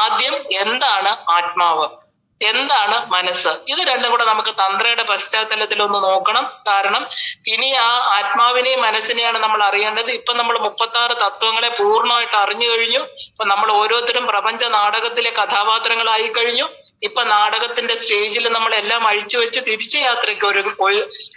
ആദ്യം എന്താണ് ആത്മാവ്, എന്താണ് മനസ്സ്, ഇത് രണ്ടും കൂടെ നമുക്ക് തന്ത്രയുടെ പശ്ചാത്തലത്തിൽ ഒന്ന് നോക്കണം. കാരണം ഇനി ആ ആത്മാവിനെയും മനസ്സിനെയാണ് നമ്മൾ അറിയേണ്ടത്. ഇപ്പൊ നമ്മൾ 36 തത്വങ്ങളെ പൂർണ്ണമായിട്ട് അറിഞ്ഞു കഴിഞ്ഞു. ഇപ്പൊ നമ്മൾ ഓരോരുത്തരും പ്രപഞ്ച നാടകത്തിലെ കഥാപാത്രങ്ങളായി കഴിഞ്ഞു. ഇപ്പൊ നാടകത്തിന്റെ സ്റ്റേജിൽ നമ്മൾ എല്ലാം അഴിച്ചു വെച്ച് തിരിച്ചു യാത്രയ്ക്ക്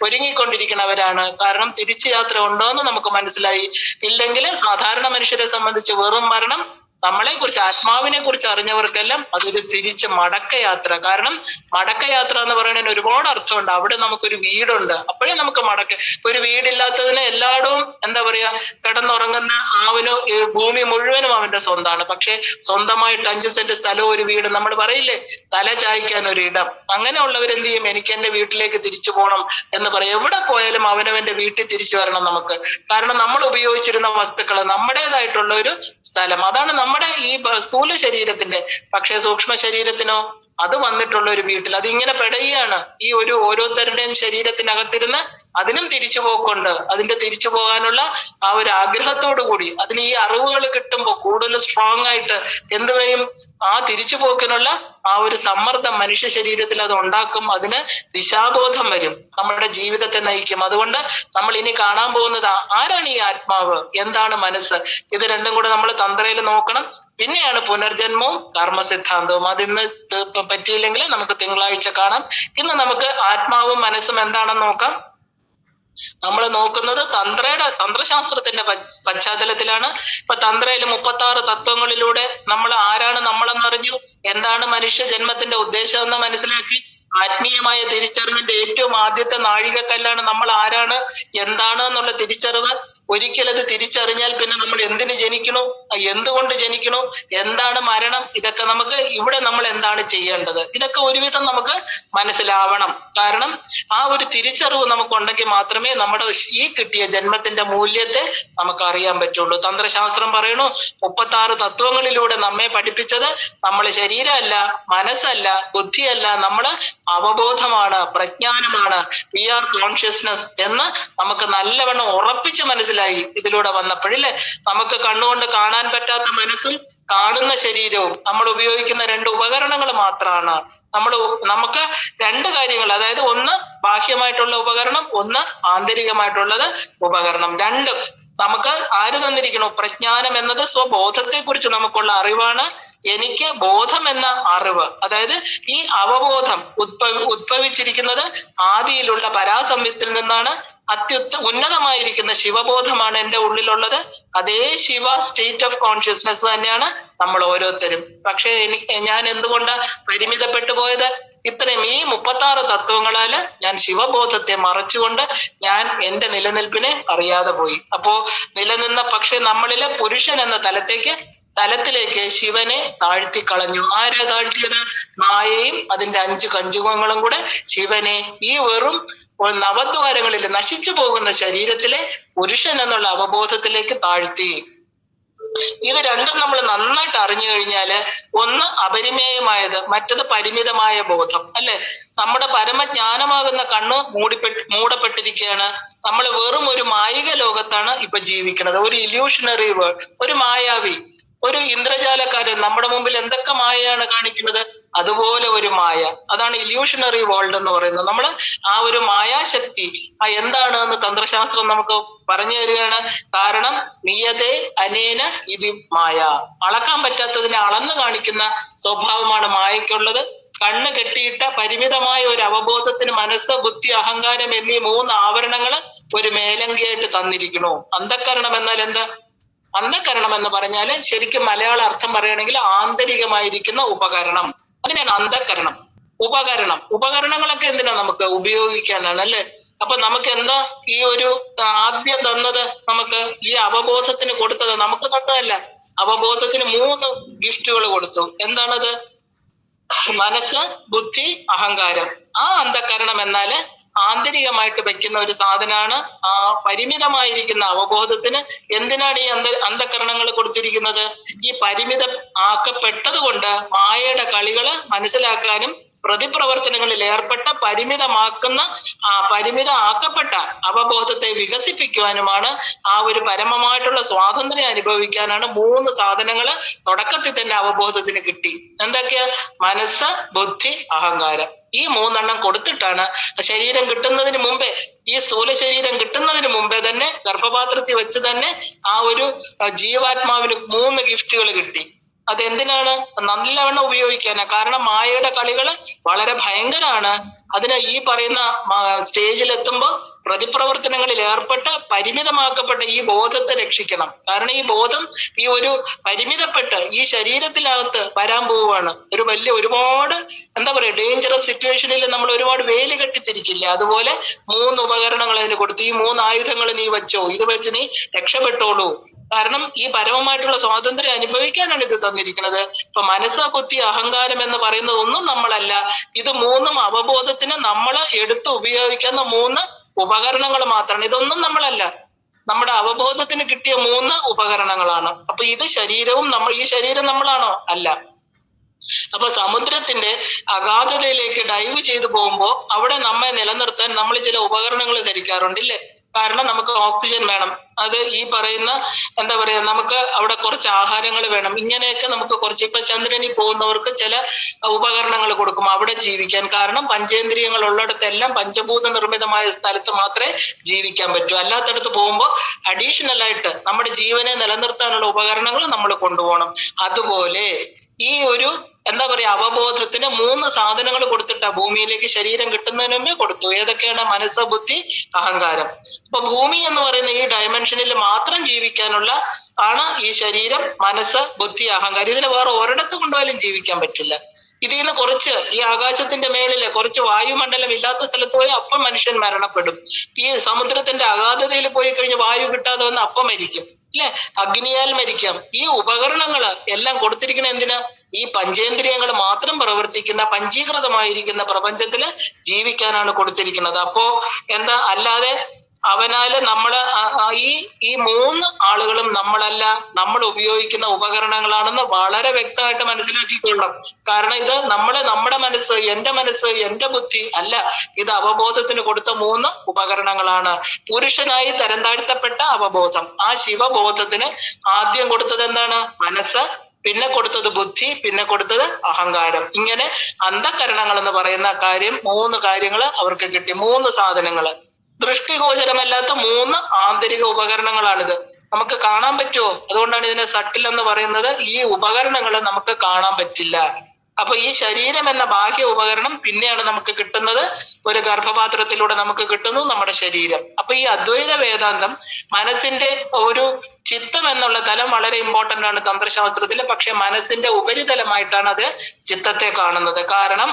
ഒരുങ്ങിക്കൊണ്ടിരിക്കുന്നവരാണ്. കാരണം തിരിച്ചു യാത്ര ഉണ്ടോ എന്ന് നമുക്ക് മനസ്സിലായി. ഇല്ലെങ്കിൽ സാധാരണ മനുഷ്യരെ സംബന്ധിച്ച് വെറും മരണം. നമ്മളെ കുറിച്ച്, ആത്മാവിനെ കുറിച്ച് അറിഞ്ഞവർക്കെല്ലാം അതൊരു തിരിച്ച് മടക്കയാത്ര. കാരണം മടക്കയാത്ര എന്ന് പറയുന്നതിന് ഒരുപാട് അർത്ഥമുണ്ട്. അവിടെ നമുക്കൊരു വീടുണ്ട്, അപ്പോഴേ നമുക്ക് ഒരു വീടില്ലാത്തതിന് എല്ലായിടവും എന്താ പറയാ, കിടന്നുറങ്ങുന്ന ആവിനോ ഭൂമി മുഴുവനും അവന്റെ സ്വന്തമാണ്. പക്ഷെ സ്വന്തമായിട്ട് 5 സെന്റ് സ്ഥലവും ഒരു വീട്, നമ്മൾ പറയില്ലേ തല ചായ്ക്കാൻ ഒരു ഇടം. അങ്ങനെയുള്ളവരെന്ത് ചെയ്യും, എനിക്ക് എന്റെ വീട്ടിലേക്ക് തിരിച്ചു പോകണം എന്ന് പറയും. എവിടെ പോയാലും അവനവന്റെ വീട്ടിൽ തിരിച്ചു വരണം നമുക്ക്. കാരണം നമ്മൾ ഉപയോഗിച്ചിരുന്ന വസ്തുക്കൾ, നമ്മുടേതായിട്ടുള്ള ഒരു സ്ഥലം, അതാണ് നമ്മുടെ ഈ സ്ഥൂല ശരീരത്തിന്റെ. പക്ഷെ സൂക്ഷ്മ ശരീരത്തിനോ അത് വന്നിട്ടുള്ള ഒരു വീട്ടിൽ അതിങ്ങനെ പെടുകയാണ്. ഈ ഓരോരുത്തരുടെയും ശരീരത്തിനകത്തിരുന്ന് അതിനും തിരിച്ചു പോക്കുണ്ട്. അതിന്റെ തിരിച്ചു പോകാനുള്ള ആ ഒരു ആഗ്രഹത്തോടു കൂടി അതിന് ഈ അറിവുകൾ കിട്ടുമ്പോൾ കൂടുതൽ സ്ട്രോങ് ആയിട്ട് എന്ത് ചെയ്യും, ആ തിരിച്ചു പോക്കിനുള്ള ആ ഒരു സമ്മർദ്ദം മനുഷ്യ ശരീരത്തിൽ അത് ഉണ്ടാക്കും. അതിന് ദിശാബോധം വരും, നമ്മുടെ ജീവിതത്തെ നയിക്കും. അതുകൊണ്ട് നമ്മൾ ഇനി കാണാൻ പോകുന്നത് ആരാണ് ഈ ആത്മാവ്, എന്താണ് മനസ്സ്, ഇത് രണ്ടും കൂടെ നമ്മൾ തന്ത്രയിൽ നോക്കണം. പിന്നെയാണ് പുനർജന്മവും കർമ്മസിദ്ധാന്തവും. അതിന്ന് പറ്റിയില്ലെങ്കിൽ നമുക്ക് തിങ്കളാഴ്ച കാണാം. ഇന്ന് നമുക്ക് ആത്മാവും മനസ്സും എന്താണെന്ന് നോക്കാം. നമ്മൾ നോക്കുന്നത് തന്ത്രശാസ്ത്രത്തിന്റെ പശ്ചാത്തലത്തിലാണ്. ഇപ്പൊ തന്ത്രയില് 36 തത്വങ്ങളിലൂടെ നമ്മൾ ആരാണ് നമ്മളെന്നറിഞ്ഞു, എന്താണ് മനുഷ്യ ജന്മത്തിന്റെ ഉദ്ദേശം എന്ന് മനസ്സിലാക്കി. ആത്മീയമായ തിരിച്ചറിവിന്റെ ഏറ്റവും ആദ്യത്തെ നാഴികക്കല്ലാണ് നമ്മൾ ആരാണ്, എന്താണ് എന്നുള്ള തിരിച്ചറിവ്. ഒരിക്കലത് തിരിച്ചറിഞ്ഞാൽ പിന്നെ നമ്മൾ എന്തിന് ജനിക്കണു, എന്തുകൊണ്ട് ജനിക്കണു, എന്താണ് മരണം, ഇതൊക്കെ നമുക്ക് ഇവിടെ നമ്മൾ എന്താണ് ചെയ്യേണ്ടത്, ഇതൊക്കെ ഒരുവിധം നമുക്ക് മനസ്സിലാവണം. കാരണം ആ ഒരു തിരിച്ചറിവ് നമുക്കുണ്ടെങ്കിൽ മാത്രമേ നമ്മുടെ ഈ കിട്ടിയ ജന്മത്തിന്റെ മൂല്യത്തെ നമുക്ക് അറിയാൻ പറ്റുള്ളൂ. തന്ത്രശാസ്ത്രം പറയണു 36 തത്വങ്ങളിലൂടെ നമ്മെ പഠിപ്പിച്ചത് നമ്മൾ ശരീരമല്ല, മനസ്സല്ല, ബുദ്ധിയല്ല, നമ്മള് അവബോധമാണ്, പ്രജ്ഞാനമാണ്, വി ആർ കോൺഷ്യസ്നസ് എന്ന് നമുക്ക് നല്ലവണ്ണം ഉറപ്പിച്ച് മനസ്സിലായി ഇതിലൂടെ വന്നപ്പോഴില്ലേ. നമുക്ക് കണ്ണുകൊണ്ട് കാണാൻ പറ്റാത്ത മനസ്സും കാണുന്ന ശരീരവും നമ്മൾ ഉപയോഗിക്കുന്ന 2 ഉപകരണങ്ങൾ മാത്രമാണ്. നമുക്ക് 2 കാര്യങ്ങൾ, അതായത് ഒന്ന് ബാഹ്യമായിട്ടുള്ള ഉപകരണം, ഒന്ന് ആന്തരികമായിട്ടുള്ളത് ഉപകരണം. രണ്ടും നമുക്ക് ആര് തന്നിരിക്കണു, പ്രജ്ഞാനം എന്നത് സ്വബോധത്തെ കുറിച്ച് നമുക്കുള്ള അറിവാണ്. എനിക്ക് ബോധം എന്ന അറിവ്, അതായത് ഈ അവബോധം ഉദ്ഭവിച്ചിരിക്കുന്നത് ആദിയിലുള്ള പരാസംവിത്തിൽ നിന്നാണ്. ഉന്നതമായിരിക്കുന്ന ശിവബോധമാണ് എൻ്റെ ഉള്ളിലുള്ളത്. അതേ ശിവ സ്റ്റേറ്റ് ഓഫ് കോൺഷ്യസ്നെസ് തന്നെയാണ് നമ്മൾ ഓരോരുത്തരും. പക്ഷെ ഞാൻ എന്തുകൊണ്ട് പരിമിതപ്പെട്ടു പോയത്, ഇത്രയും ഈ 36 തത്വങ്ങളാല് ഞാൻ ശിവബോധത്തെ മറച്ചുകൊണ്ട് ഞാൻ എൻ്റെ നിലനിൽപ്പിനെ അറിയാതെ പോയി. അപ്പോ നിലനിന്ന പക്ഷെ നമ്മളിലെ പുരുഷൻ എന്ന തലത്തിലേക്ക് ശിവനെ താഴ്ത്തിക്കളഞ്ഞു. ആരാ താഴ്ത്തിയത്? മായയും അതിന്റെ 5 കഞ്ചുകങ്ങളും കൂടെ ശിവനെ ഈ വെറും നവദ്വാരങ്ങളിൽ നശിച്ചു പോകുന്ന ശരീരത്തിലെ പുരുഷൻ എന്നുള്ള അവബോധത്തിലേക്ക് താഴ്ത്തി. ഇത് രണ്ടും നമ്മൾ നന്നായിട്ട് അറിഞ്ഞു കഴിഞ്ഞാല്, ഒന്ന് അപരിമേയമായത്, മറ്റത് പരിമിതമായ ബോധം അല്ലെ. നമ്മുടെ പരമജ്ഞാനമാകുന്ന കണ്ണ് മൂടപ്പെട്ടിരിക്കുകയാണ്. നമ്മൾ വെറും ഒരു മായിക ലോകത്താണ് ഇപ്പൊ ജീവിക്കുന്നത്, ഒരു ഇല്യൂഷണറി വേൾഡ്, ഒരു മായാവി, ഒരു ഇന്ദ്രജാലക്കാരൻ നമ്മുടെ മുമ്പിൽ എന്തൊക്കെ മായയാണ് കാണിക്കുന്നത്, അതുപോലെ ഒരു മായ. അതാണ് ഇല്യൂഷണറി വേൾഡ് എന്ന് പറയുന്നത്. നമ്മൾ ആ ഒരു മായാശക്തി എന്താണ് എന്ന് തന്ത്രശാസ്ത്രം നമുക്ക് പറഞ്ഞു തരികയാണ്. കാരണം നീയതേ അനേന ഇത് മായ, അളക്കാൻ പറ്റാത്തതിനെ അളന്നു കാണിക്കുന്ന സ്വഭാവമാണ് മായയ്ക്കുള്ളത്. കണ്ണ് കെട്ടിയിട്ട പരിമിതമായ ഒരു അവബോധത്തിന് മനസ്സ്, ബുദ്ധി, അഹങ്കാരം എന്നീ 3 ആവരണങ്ങൾ ഒരു മേലങ്കിയായിട്ട് തന്നിരിക്കണു. അന്ധക്കരണം എന്നാൽ എന്താ? അന്ധകരണം എന്ന് പറഞ്ഞാല് ശരിക്കും മലയാള അർത്ഥം പറയുകയാണെങ്കിൽ ആന്തരികമായിരിക്കുന്ന ഉപകരണം, അതിനാണ് അന്ധകരണം. ഉപകരണങ്ങളൊക്കെ എന്തിനാ? നമുക്ക് ഉപയോഗിക്കാനാണ് അല്ലെ. അപ്പൊ നമുക്ക് എന്താ ഈ ഒരു ആദ്യം തന്നത്, നമുക്ക് ഈ അവബോധത്തിന് കൊടുത്തത് നമുക്ക് തന്നതല്ല, അവബോധത്തിന് 3 ഗിഫ്റ്റുകൾ കൊടുത്തു. എന്താണത്? മനസ്സ്, ബുദ്ധി, അഹങ്കാരം. ആ അന്ധകരണം എന്നാല് ആന്തരികമായിട്ട് വെക്കുന്ന ഒരു സാധനമാണ് ആ പരിമിതമായിരിക്കുന്ന അവബോധത്തിന്. എന്തിനാണ് ഈ അന്ധകരണങ്ങൾ കൊടുത്തിരിക്കുന്നത്? ഈ പരിമിത ആക്കപ്പെട്ടത് കൊണ്ട് മായയുടെ കളികള് മനസ്സിലാക്കാനും പ്രതിപ്രവർത്തനങ്ങളിൽ ഏർപ്പെട്ട പരിമിതമാക്കപ്പെട്ട അവബോധത്തെ വികസിപ്പിക്കുവാനുമാണ്. ആ ഒരു പരമമായിട്ടുള്ള സ്വാതന്ത്ര്യം അനുഭവിക്കാനാണ് 3 സാധനങ്ങള് തുടക്കത്തിൽ തന്നെ അവബോധത്തിന് കിട്ടി. എന്തൊക്കെയാ? മനസ്സ്, ബുദ്ധി, അഹങ്കാരം. ഈ 3 കൊടുത്തിട്ടാണ് ശരീരം കിട്ടുന്നതിന് മുമ്പേ, ഈ സ്ഥൂല ശരീരം കിട്ടുന്നതിന് മുമ്പേ തന്നെ ഗർഭപാത്രത്തിൽ വെച്ച് തന്നെ ആ ഒരു ജീവാത്മാവിന് 3 ഗിഫ്റ്റുകൾ കിട്ടി. അതെന്തിനാണ്? നല്ലവണ്ണം ഉപയോഗിക്കാനാ. കാരണം മായയുടെ കളികള് വളരെ ഭയങ്കരാണ്. അതിന് ഈ പറയുന്ന സ്റ്റേജിലെത്തുമ്പോ പ്രതിപ്രവർത്തനങ്ങളിൽ ഏർപ്പെട്ട് പരിമിതമാക്കപ്പെട്ട ഈ ബോധത്തെ രക്ഷിക്കണം. കാരണം ഈ ബോധം ഈ ഒരു പരിമിതപ്പെട്ട് ഈ ശരീരത്തിനകത്ത് വരാൻ പോവുകയാണ്. ഒരുപാട് ഡേഞ്ചറസ് സിറ്റുവേഷനിൽ നമ്മൾ ഒരുപാട് വേലി കെട്ടിത്തിരിക്കില്ലേ, അതുപോലെ 3 ഉപകരണങ്ങൾ അതിന് കൊടുത്തു. ഈ 3 ആയുധങ്ങൾ നീ വെച്ചോ, ഇത് വെച്ച് നീ രക്ഷപ്പെട്ടോളൂ. കാരണം ഈ പരമമായിട്ടുള്ള സ്വാതന്ത്ര്യം അനുഭവിക്കാനാണ് ഇത് തന്നിരിക്കുന്നത്. ഇപ്പൊ മനസ്സ്, ബുദ്ധി, അഹങ്കാരം എന്ന് പറയുന്നത് ഒന്നും നമ്മളല്ല. ഇത് 3 അവബോധത്തിന് നമ്മൾ എടുത്ത് ഉപയോഗിക്കുന്ന 3 ഉപകരണങ്ങൾ മാത്രമാണ്. ഇതൊന്നും നമ്മളല്ല, നമ്മുടെ അവബോധത്തിന് കിട്ടിയ 3 ഉപകരണങ്ങളാണ്. അപ്പൊ ഇത് ശരീരവും ഈ ശരീരം നമ്മളാണോ? അല്ല. അപ്പൊ സമുദ്രത്തിന്റെ അഗാധതയിലേക്ക് ഡൈവ് ചെയ്തു പോകുമ്പോ അവിടെ നമ്മെ നിലനിർത്താൻ നമ്മൾ ചില ഉപകരണങ്ങൾ ധരിക്കാറുണ്ട്, ഇല്ലേ? കാരണം നമുക്ക് ഓക്സിജൻ വേണം. അത് ഈ പറയുന്ന നമുക്ക് അവിടെ കുറച്ച് ആഹാരങ്ങൾ വേണം. ഇങ്ങനെയൊക്കെ നമുക്ക് കുറച്ച്, ഇപ്പൊ ചന്ദ്രനിൽ പോകുന്നവർക്ക് ചില ഉപകരണങ്ങൾ കൊടുക്കും അവിടെ ജീവിക്കാൻ. കാരണം പഞ്ചേന്ദ്രിയങ്ങൾ ഉള്ളിടത്തെല്ലാം പഞ്ചഭൂത നിർമ്മിതമായ സ്ഥലത്ത് മാത്രമേ ജീവിക്കാൻ പറ്റൂ. അല്ലാത്തടത്ത് പോകുമ്പോൾ അഡീഷണൽ ആയിട്ട് നമ്മുടെ ജീവനെ നിലനിർത്താനുള്ള ഉപകരണങ്ങൾ നമ്മൾ കൊണ്ടുപോകണം. അതുപോലെ ഈ ഒരു അവബോധത്തിന് 3 സാധനങ്ങൾ കൊടുത്തിട്ടാ ഭൂമിയിലേക്ക് ശരീരം കിട്ടുന്നതിന് മുമ്പേ കൊടുത്തു. ഏതൊക്കെയാണ്? മനസ്സ്, ബുദ്ധി, അഹങ്കാരം. അപ്പൊ ഭൂമി എന്ന് പറയുന്ന ഈ ഡയമെൻഷനിൽ മാത്രം ജീവിക്കാനുള്ള ആണ് ഈ ശരീരം, മനസ്സ്, ബുദ്ധി, അഹങ്കാരം. ഇതിന് വേറെ ഒരിടത്ത് കൊണ്ടുപോയാലും ജീവിക്കാൻ പറ്റില്ല. ഇതിൽ നിന്ന് കുറച്ച് ഈ ആകാശത്തിന്റെ മേളില് കുറച്ച് വായുമണ്ഡലം ഇല്ലാത്ത സ്ഥലത്ത് പോയി അപ്പം മനുഷ്യൻ മരണപ്പെടും. ഈ സമുദ്രത്തിന്റെ അഗാധതയിൽ പോയി കഴിഞ്ഞ് വായു കിട്ടാതെ വന്ന് അപ്പം മരിക്കും, അല്ലെ? അഗ്നിയാൽ മരിക്കാം. ഈ ഉപകരണങ്ങള് എല്ലാം കൊടുത്തിരിക്കുന്ന എന്തിനാ? ഈ പഞ്ചേന്ദ്രിയങ്ങൾ മാത്രം പ്രവർത്തിക്കുന്ന പഞ്ചീകൃതമായിരിക്കുന്ന പ്രപഞ്ചത്തില് ജീവിക്കാനാണ് കൊടുത്തിരിക്കുന്നത്. അപ്പോ അല്ലാതെ അവനാല് ഈ 3 ആളുകളും നമ്മളല്ല, നമ്മൾ ഉപയോഗിക്കുന്ന ഉപകരണങ്ങളാണെന്ന് വളരെ വ്യക്തമായിട്ട് മനസ്സിലാക്കിക്കൊള്ളണം. കാരണം ഇത് നമ്മുടെ മനസ്സ്, എന്റെ ബുദ്ധി അല്ല, ഇത് അവബോധത്തിന് കൊടുത്ത 3 ഉപകരണങ്ങളാണ്. പുരുഷനായി തരം താഴ്ത്തപ്പെട്ട അവബോധം, ആ ശിവബോധത്തിന് ആദ്യം കൊടുത്തത് എന്താണ്? മനസ്സ്, പിന്നെ കൊടുത്തത് ബുദ്ധി, പിന്നെ കൊടുത്തത് അഹങ്കാരം. ഇങ്ങനെ അന്ധകരണങ്ങൾ എന്ന് പറയുന്ന 3 കാര്യങ്ങൾ അവർക്ക് കിട്ടി. 3 സാധനങ്ങള് ദൃഷ്ടിഗോചരമല്ലാത്ത 3 ആന്തരിക ഉപകരണങ്ങളാണിത്. നമുക്ക് കാണാൻ പറ്റുമോ? അതുകൊണ്ടാണ് ഇതിനെ സട്ടിൽ എന്ന് പറയുന്നത്. ഈ ഉപകരണങ്ങൾ നമുക്ക് കാണാൻ പറ്റില്ല. അപ്പൊ ഈ ശരീരം എന്ന ബാഹ്യ ഉപകരണം പിന്നെയാണ് നമുക്ക് കിട്ടുന്നത്. ഒരു ഗർഭപാത്രത്തിലൂടെ നമുക്ക് കിട്ടുന്നു നമ്മുടെ ശരീരം. അപ്പൊ ഈ അദ്വൈത വേദാന്തം മനസ്സിന്റെ ഒരു ചിത്തം എന്നുള്ള തലം വളരെ ഇമ്പോർട്ടന്റ് ആണ് തന്ത്രശാസ്ത്രത്തിൽ. പക്ഷെ മനസ്സിന്റെ ഉപരിതലമായിട്ടാണ് അത് ചിത്തത്തെ കാണുന്നത്. കാരണം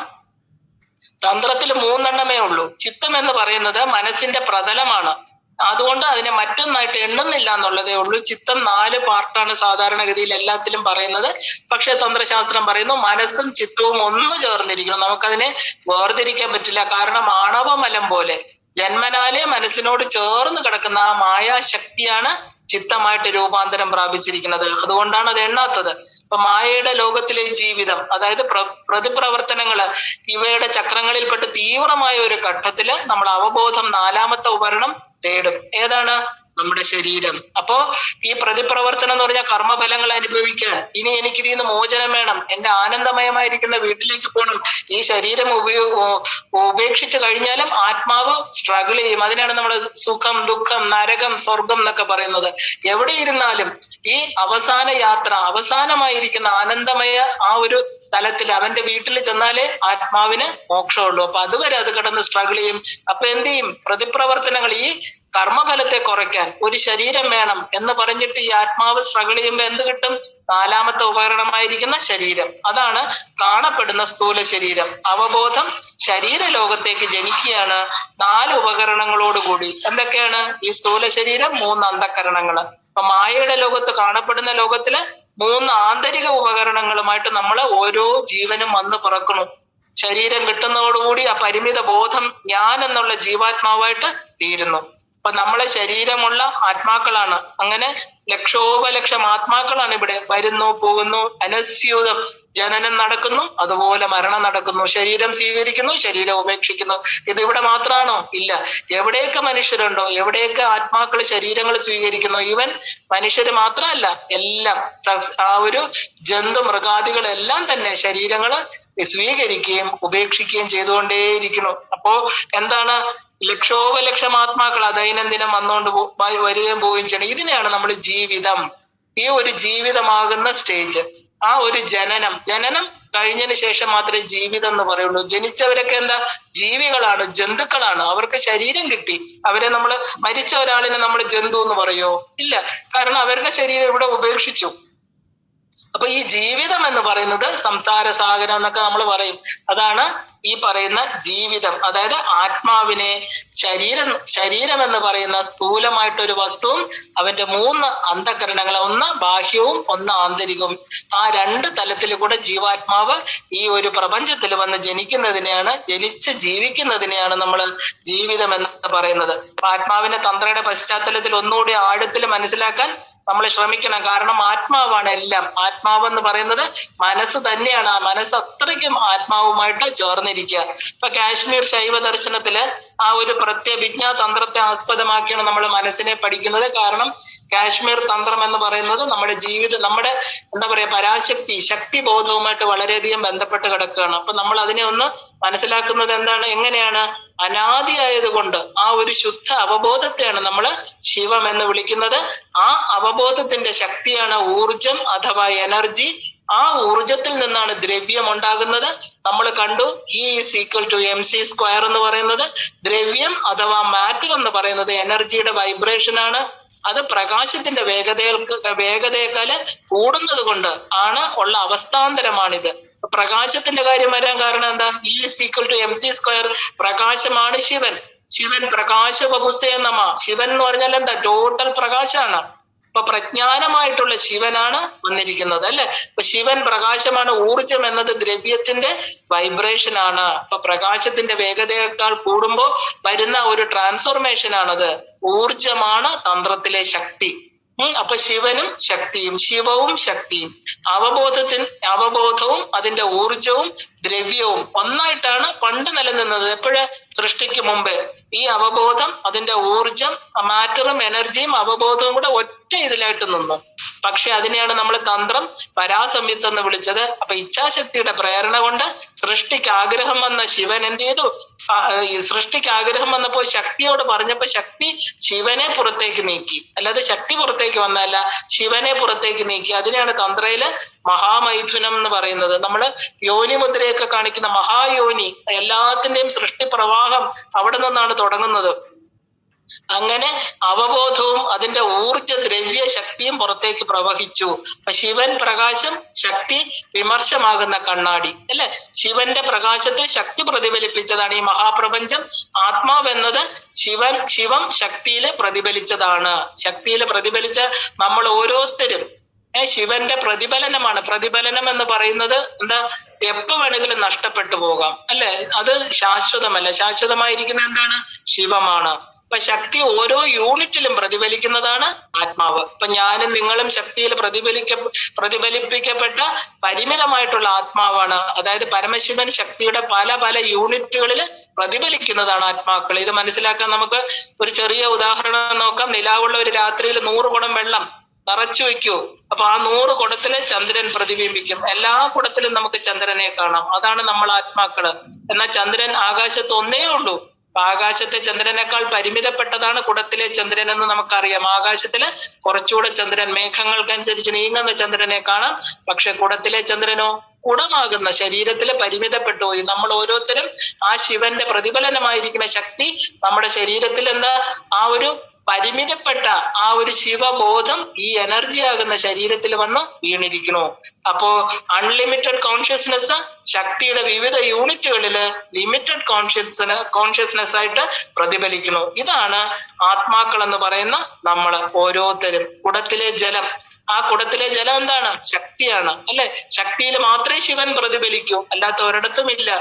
തന്ത്രത്തിൽ 3 ഉള്ളൂ. ചിത്തം എന്ന് പറയുന്നത് മനസ്സിന്റെ പ്രതലമാണ്. അതുകൊണ്ട് അതിനെ മറ്റൊന്നായിട്ട് എണ്ണുന്നില്ല എന്നുള്ളതേ ഉള്ളൂ. ചിത്തം 4 പാർട്ടാണ് സാധാരണഗതിയിൽ എല്ലാത്തിലും പറയുന്നത്. പക്ഷെ തന്ത്രശാസ്ത്രം പറയുന്നു മനസ്സും ചിത്തവും ഒന്ന് ചേർന്നിരിക്കണം. നമുക്കതിനെ വേർതിരിക്കാൻ പറ്റില്ല. കാരണം ആണവമലം പോലെ ജന്മനാലെ മനസ്സിനോട് ചേർന്ന് കിടക്കുന്ന ആ മായാശക്തിയാണ് ചിത്തമായിട്ട് രൂപാന്തരം പ്രാപിച്ചിരിക്കുന്നത്. അതുകൊണ്ടാണ് അത് എണ്ണാത്തത്. ഇപ്പൊ മായയുടെ ലോകത്തിലെ ജീവിതം, അതായത് പ്രതിപ്രവർത്തനങ്ങള്, ഇവയുടെ ചക്രങ്ങളിൽപ്പെട്ട് തീവ്രമായ ഒരു ഘട്ടത്തില് നമ്മൾ അവബോധം 4ാമത്തെ ഉപകരണം തേടും. ഏതാണ്? നമ്മുടെ ശരീരം. അപ്പോ ഈ പ്രതിപ്രവർത്തനം എന്ന് പറഞ്ഞാൽ കർമ്മഫലങ്ങൾ അനുഭവിക്കാൻ, ഇനി എനിക്ക് ഇതിൽ നിന്ന് മോചനം വേണം, എന്റെ ആനന്ദമയമായിരിക്കുന്ന വീട്ടിലേക്ക് പോകണം. ഈ ശരീരം ഉപേക്ഷിച്ച് കഴിഞ്ഞാലും ആത്മാവ് സ്ട്രഗിൾ ചെയ്യും. അതിനാണ് നമ്മൾ സുഖം, ദുഃഖം, നരകം, സ്വർഗം എന്നൊക്കെ പറയുന്നത്. എവിടെ ഇരുന്നാലും ഈ അവസാന യാത്ര, അവസാനമായിരിക്കുന്ന ആനന്ദമയ ആ ഒരു തലത്തിൽ അവന്റെ വീട്ടിൽ ചെന്നാലേ ആത്മാവിന് മോക്ഷമുള്ളൂ. അപ്പൊ അതുവരെ അത് കിടന്ന് സ്ട്രഗിൾ ചെയ്യും. അപ്പൊ എന്ത് ചെയ്യും? പ്രതിപ്രവർത്തനങ്ങൾ, ഈ കർമ്മഫലത്തെ കുറയ്ക്കാൻ ഒരു ശരീരം വേണം എന്ന് പറഞ്ഞിട്ട് ഈ ആത്മാവ് സ്ട്രഗിൾ ചെയ്യുമ്പോൾ എന്ത് കിട്ടും? 4ാമത്തെ ഉപകരണമായിരിക്കുന്ന ശരീരം. അതാണ് കാണപ്പെടുന്ന സ്ഥൂല ശരീരം. അവബോധം ശരീര ലോകത്തേക്ക് ജനിക്കുകയാണ് 4 ഉപകരണങ്ങളോടുകൂടി. എന്തൊക്കെയാണ്? ഈ സ്ഥൂല ശരീരം, 3 അന്ധകരണങ്ങള്. അപ്പൊ മായയുടെ ലോകത്ത്, കാണപ്പെടുന്ന ലോകത്തില് 3 ആന്തരിക ഉപകരണങ്ങളുമായിട്ട് നമ്മൾ ഓരോ ജീവനും വന്ന് പിറക്കണം. ശരീരം കിട്ടുന്നതോടുകൂടി ആ പരിമിത ബോധം ഞാൻ എന്നുള്ള ജീവാത്മാവായിട്ട് തീരുന്നു. അപ്പൊ നമ്മളെ ശരീരമുള്ള ആത്മാക്കളാണ്. അങ്ങനെ ലക്ഷോപലക്ഷം ആത്മാക്കളാണ് ഇവിടെ വരുന്നു പോകുന്നു, അനസ്യൂതം ജനനം നടക്കുന്നു, അതുപോലെ മരണം നടക്കുന്നു. ശരീരം സ്വീകരിക്കുന്നു, ശരീരം ഉപേക്ഷിക്കുന്നു. ഇത് ഇവിടെ മാത്രമാണോ? ഇല്ല. എവിടെയൊക്കെ മനുഷ്യരുണ്ടോ, എവിടെയൊക്കെ ആത്മാക്കൾ ശരീരങ്ങൾ സ്വീകരിക്കുന്നു, ഈവൻ മനുഷ്യര് മാത്രമല്ല, എല്ലാം ആ ഒരു ജന്തു മൃഗാദികളെല്ലാം തന്നെ ശരീരങ്ങൾ സ്വീകരിക്കുകയും ഉപേക്ഷിക്കുകയും ചെയ്തുകൊണ്ടേയിരിക്കുന്നു. അപ്പോ എന്താണ്? ലക്ഷോപലക്ഷം ആത്മാക്കൾ ദൈനംദിനം വന്നുകൊണ്ട് വരികയും പോവുകയും ചെയ്യണം. ഇതിനെയാണ് നമ്മൾ ജീവിതം, ഈ ഒരു ജീവിതമാകുന്ന സ്റ്റേജ്, ആ ഒരു ജനനം കഴിഞ്ഞതിന് ശേഷം മാത്രമേ ജീവിതം എന്ന് പറയുള്ളൂ. ജനിച്ചവരൊക്കെ എന്താ? ജീവികളാണ്, ജന്തുക്കളാണ്. അവർക്ക് ശരീരം കിട്ടി. അവരെ നമ്മൾ മരിച്ച ഒരാളിനെ നമ്മൾ ജന്തു എന്ന് പറയോ? ഇല്ല. കാരണം അവരുടെ ശരീരം ഇവിടെ ഉപേക്ഷിച്ചു. അപ്പൊ ഈ ജീവിതം എന്ന് പറയുന്നത് സംസാര സാഗരം എന്നൊക്കെ നമ്മൾ പറയും. അതാണ് ഈ പറയുന്ന ജീവിതം. അതായത് ആത്മാവിനെ ശരീരം എന്ന് പറയുന്ന സ്ഥൂലമായിട്ടൊരു വസ്തുവും അവന്റെ 3 അന്ധകരണങ്ങൾ, ഒന്ന് ബാഹ്യവും ഒന്ന് ആന്തരികവും, ആ 2 തലത്തിൽ കൂടെ ജീവാത്മാവ് ഈ ഒരു പ്രപഞ്ചത്തിൽ വന്ന് ജനിച്ച് ജീവിക്കുന്നതിനെയാണ് നമ്മൾ ജീവിതം എന്ന് പറയുന്നത്. ആത്മാവിന്റെ തന്ത്രയുടെ പശ്ചാത്തലത്തിൽ ഒന്നുകൂടി ആഴത്തിൽ മനസ്സിലാക്കാൻ നമ്മൾ ശ്രമിക്കണം. കാരണം ആത്മാവാണ് എല്ലാം. ആത്മാവെന്ന് പറയുന്നത് മനസ്സ് തന്നെയാണ്. ആ മനസ്സ് അത്രയ്ക്കും ആത്മാവുമായിട്ട് ചേർന്നിരിക്കുക. ഇപ്പൊ കാശ്മീർ ശൈവ ദർശനത്തില് ആ ഒരു പ്രത്യഭിജ്ഞാ തന്ത്രത്തെ ആസ്പദമാക്കിയാണ് നമ്മൾ മനസ്സിനെ പഠിക്കുന്നത്. കാരണം കാശ്മീർ തന്ത്രം എന്ന് പറയുന്നത് നമ്മുടെ നമ്മുടെ എന്താ പറയാ പരാശക്തി, ശക്തി ബോധവുമായിട്ട് വളരെയധികം ബന്ധപ്പെട്ട് കിടക്കുകയാണ്. അപ്പൊ നമ്മൾ അതിനെ ഒന്ന് മനസ്സിലാക്കുന്നത് എന്താണ്? എങ്ങനെയാണ്? അനാദിയായതുകൊണ്ട് ആ ഒരു ശുദ്ധ അവബോധത്തെയാണ് നമ്മൾ ശിവം എന്ന് വിളിക്കുന്നത്. ആ അവബോധത്തിന്റെ ശക്തിയാണ് ഊർജം അഥവാ എനർജി. ആ ഊർജത്തിൽ നിന്നാണ് ദ്രവ്യം ഉണ്ടാകുന്നത്. നമ്മൾ കണ്ടു E=mc² എന്ന് പറയുന്നത് ദ്രവ്യം അഥവാ മാറ്റർ എന്ന് പറയുന്നത് എനർജിയുടെ വൈബ്രേഷൻ ആണ്. അത് പ്രകാശത്തിന്റെ വേഗതയേക്കാൾ കൂടുന്നത് കൊണ്ട് ആണ് ഉള്ള അവസ്ഥാന്തരമാണിത്. പ്രകാശത്തിന്റെ കാര്യം വരാൻ കാരണം എന്താ? E=mc². പ്രകാശമാണ് ശിവൻ. ശിവൻ പ്രകാശ വപുസേ നമ. ശിവൻ എന്ന് പറഞ്ഞാൽ എന്താ? ടോട്ടൽ പ്രകാശമാണ്. അപ്പൊ പ്രജ്ഞാനമായിട്ടുള്ള ശിവനാണ് വന്നിരിക്കുന്നത്, അല്ലെ? അപ്പൊ ശിവൻ പ്രകാശമാണ്. ഊർജം എന്നത് ദ്രവ്യത്തിന്റെ വൈബ്രേഷൻ ആണ്. അപ്പൊ പ്രകാശത്തിന്റെ വേഗതയേക്കാൾ കൂടുമ്പോ വരുന്ന ഒരു ട്രാൻസ്ഫോർമേഷൻ ആണത്. ഊർജമാണ് തന്ത്രത്തിലെ ശക്തി. അപ്പൊ ശിവനും ശക്തിയും, ശിവവും ശക്തിയും, അവബോധവും അതിന്റെ ഊർജവും ദ്രവ്യവും ഒന്നായിട്ടാണ് പണ്ട് നിലനിന്നത്. എപ്പോഴ്? സൃഷ്ടിക്ക് മുമ്പ്. ഈ അവബോധം, അതിന്റെ ഊർജം, മാറ്ററും എനർജിയും അവബോധവും കൂടെ ഒറ്റ ഇതിലായിട്ട് നിന്നു. പക്ഷെ അതിനെയാണ് നമ്മൾ തന്ത്രം പരാസംയുക്തം എന്ന് വിളിച്ചത്. അപ്പൊ ഇച്ഛാശക്തിയുടെ പ്രേരണ കൊണ്ട് സൃഷ്ടിക്ക് ആഗ്രഹം വന്ന ശിവൻ എന്ത് ചെയ്തു? സൃഷ്ടിക്ക് ആഗ്രഹം വന്നപ്പോ ശക്തിയോട് പറഞ്ഞപ്പോ ശക്തി ശിവനെ പുറത്തേക്ക് നീക്കി. അല്ലാതെ ശക്തി പുറത്തേക്ക് വന്നല്ല, ശിവനെ പുറത്തേക്ക് നീക്കി. അതിനെയാണ് തന്ത്രയില് മഹാമൈഥുനം എന്ന് പറയുന്നത്. നമ്മള് യോനി മുദ്രയൊക്കെ കാണിക്കുന്ന മഹായോനി, എല്ലാത്തിന്റെയും സൃഷ്ടി പ്രവാഹം അവിടെ നിന്നാണ് തുടങ്ങുന്നത്. അങ്ങനെ അവബോധവും അതിന്റെ ഊർജ ദ്രവ്യ ശക്തിയും പുറത്തേക്ക് പ്രവഹിച്ചു. അപ്പൊ ശിവൻ പ്രകാശം, ശക്തി വിമർശമാകുന്ന കണ്ണാടി, അല്ലെ? ശിവന്റെ പ്രകാശത്തെ ശക്തി പ്രതിഫലിപ്പിച്ചതാണ് ഈ മഹാപ്രപഞ്ചം. ആത്മാവെന്നത് ശിവം ശക്തിയില് പ്രതിഫലിച്ചതാണ്. ശക്തിയില് പ്രതിഫലിച്ച നമ്മൾ ഓരോരുത്തരും ശിവന്റെ പ്രതിഫലനമാണ്. പ്രതിഫലനം എന്ന് പറയുന്നത് എന്താ? എപ്പോ വേണമെങ്കിലും നഷ്ടപ്പെട്ടു പോകാം, അല്ലെ? അത് ശാശ്വതമല്ല. ശാശ്വതമായിരിക്കുന്ന എന്താണ്? ശിവമാണ്. അപ്പൊ ശക്തി ഓരോ യൂണിറ്റിലും പ്രതിഫലിക്കുന്നതാണ് ആത്മാവ്. ഇപ്പൊ ഞാനും നിങ്ങളും ശക്തിയിൽ പ്രതിഫലിപ്പിക്കപ്പെട്ട പരിമിതമായിട്ടുള്ള ആത്മാവാണ്. അതായത് പരമശിവൻ ശക്തിയുടെ പല പല യൂണിറ്റുകളിൽ പ്രതിഫലിക്കുന്നതാണ് ആത്മാക്കൾ. ഇത് മനസ്സിലാക്കാൻ നമുക്ക് ഒരു ചെറിയ ഉദാഹരണം നോക്കാം. നിലാവുള്ള ഒരു രാത്രിയിൽ 100 കുടം വെള്ളം നിറച്ചു വെക്കൂ. അപ്പൊ ആ 100 കുടത്തില് ചന്ദ്രൻ പ്രതിബിംബിക്കും. എല്ലാ കുടത്തിലും നമുക്ക് ചന്ദ്രനെ കാണാം. അതാണ് നമ്മൾ ആത്മാക്കള്. എന്നാൽ ചന്ദ്രൻ ആകാശത്ത് ഒന്നേ ഉള്ളൂ. ആകാശത്തെ ചന്ദ്രനേക്കാൾ പരിമിതപ്പെട്ടതാണ് കുടത്തിലെ ചന്ദ്രൻ എന്ന് നമുക്കറിയാം. ആകാശത്തില് കുറച്ചുകൂടെ ചന്ദ്രൻ മേഘങ്ങൾക്കനുസരിച്ച് നീങ്ങുന്ന ചന്ദ്രനെ കാണാം. പക്ഷെ കുടത്തിലെ ചന്ദ്രനോ? കുടമാകുന്ന ശരീരത്തില് പരിമിതപ്പെട്ടു പോയി. നമ്മൾ ഓരോരുത്തരും ആ ശിവന്റെ പ്രതിഫലനമായിരിക്കുന്ന ശക്തി നമ്മുടെ ശരീരത്തിൽ എന്താ? ആ ഒരു പരിമിതപ്പെട്ട ആ ഒരു ശിവബോധം ഈ എനർജി ആകുന്ന ശരീരത്തിൽ വന്ന് വീണിരിക്കണു. അപ്പോ അൺലിമിറ്റഡ് കോൺഷ്യസ്നെസ് ശക്തിയുടെ വിവിധ യൂണിറ്റുകളില് ലിമിറ്റഡ് കോൺഷ്യസ്നെസ് ആയിട്ട് പ്രതിഫലിക്കുന്നു. ഇതാണ് ആത്മാക്കൾ എന്ന് പറയുന്ന നമ്മള് ഓരോരുത്തരും. കുടത്തിലെ ജലം, ആ കുടത്തിലെ ജലം എന്താണ്? ശക്തിയാണ്, അല്ലെ? ശക്തിയിൽ മാത്രമേ ശിവൻ പ്രതിഫലിക്കൂ, അല്ലാത്ത ഒരിടത്തും ഇല്ല.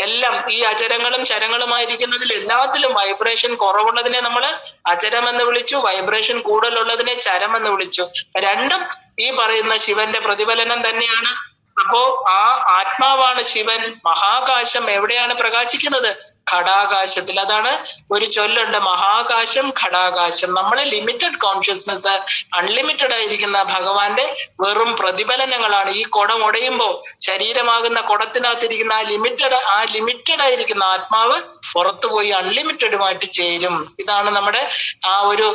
എല്ലാം ഈ അചരങ്ങളും ചരങ്ങളുമായിരിക്കുന്നതിൽ എല്ലാത്തിലും വൈബ്രേഷൻ കുറവുള്ളതിനെ നമ്മൾ അചരം എന്ന് വിളിച്ചു, വൈബ്രേഷൻ കൂടുതലുള്ളതിനെ ചരം എന്ന് വിളിച്ചു. രണ്ടും ഈ പറയുന്ന ശിവന്റെ പ്രതിഫലനം തന്നെയാണ്. അപ്പോ ആ ആത്മാവാണ് ശിവൻ. മഹാകാശം എവിടെയാണ് പ്രകാശിക്കുന്നത്? ഘടാകാശത്തിൽ. അതാണ് ഒരു ചൊല്ലുണ്ട്, മഹാകാശം ഘടാകാശം. നമ്മളെ ലിമിറ്റഡ് കോൺഷ്യസ്നസ്, അൺലിമിറ്റഡ് ആയിരിക്കുന്ന ഭഗവാന്റെ വെറും പ്രതിഫലനങ്ങളാണ്. ഈ കുടം ഉടയുമ്പോൾ ശരീരമാകുന്ന കുടത്തിനകത്തിരിക്കുന്ന ആ ലിമിറ്റഡ് ആയിരിക്കുന്ന ആത്മാവ് പുറത്തുപോയി അൺലിമിറ്റഡുമായിട്ട് ചേരും. ഇതാണ് നമ്മുടെ ആ ഒരു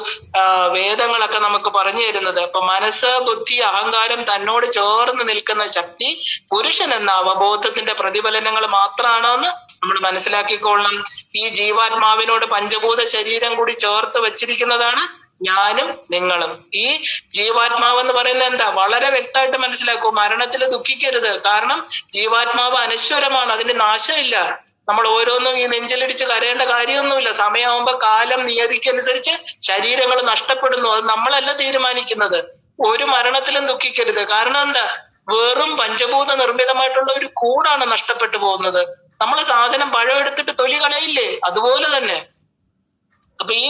വേദങ്ങളൊക്കെ നമുക്ക് പറഞ്ഞു തരുന്നത്. അപ്പൊ മനസ്സ്, ബുദ്ധി, അഹങ്കാരം തന്നോട് ചേർന്ന് നിൽക്കുന്ന ശക്തി പുരുഷൻ എന്ന അവബോധത്തിന്റെ പ്രതിഫലനങ്ങൾ മാത്രമാണെന്ന് നമ്മൾ മനസ്സിലാക്കിക്കൊള്ളണം. ഈ ജീവാത്മാവിനോട് പഞ്ചഭൂത ശരീരം കൂടി ചേർത്ത് വച്ചിരിക്കുന്നതാണ് ഞാനും നിങ്ങളും. ഈ ജീവാത്മാവ് എന്ന് പറയുന്നത് എന്താ? വളരെ വ്യക്തമായിട്ട് മനസ്സിലാക്കൂ. മരണത്തിൽ ദുഃഖിക്കരുത്. കാരണം ജീവാത്മാവ് അനശ്വരമാണ്, അതിന് നാശമില്ല. നമ്മൾ ഓരോന്നും ഈ നെഞ്ചിലിടിച്ച് കരയേണ്ട കാര്യമൊന്നുമില്ല. സമയമാകുമ്പോ കാലം നിയതിക്കനുസരിച്ച് ശരീരങ്ങൾ നഷ്ടപ്പെടുന്നു. അത് നമ്മളല്ല തീരുമാനിക്കുന്നത്. ഒരു മരണത്തിലും ദുഃഖിക്കരുത്. കാരണം എന്താ? വെറും പഞ്ചഭൂത നിർമ്മിതമായിട്ടുള്ള ഒരു കൂടാണ് നഷ്ടപ്പെട്ടു പോകുന്നത്. നമ്മൾ സാധനം പഴം എടുത്തിട്ട് തൊലി കളയില്ലേ? അതുപോലെ തന്നെ. അപ്പൊ ഈ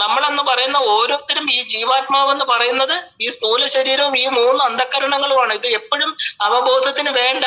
നമ്മളെന്ന് പറയുന്ന ഓരോരുത്തരും ഈ ജീവാത്മാവ് എന്ന് പറയുന്നത് ഈ സ്ഥൂല ശരീരവും ഈ 3 അന്ധകരണങ്ങളുമാണ്. ഇത് എപ്പോഴും അവബോധത്തിന് വേണ്ട.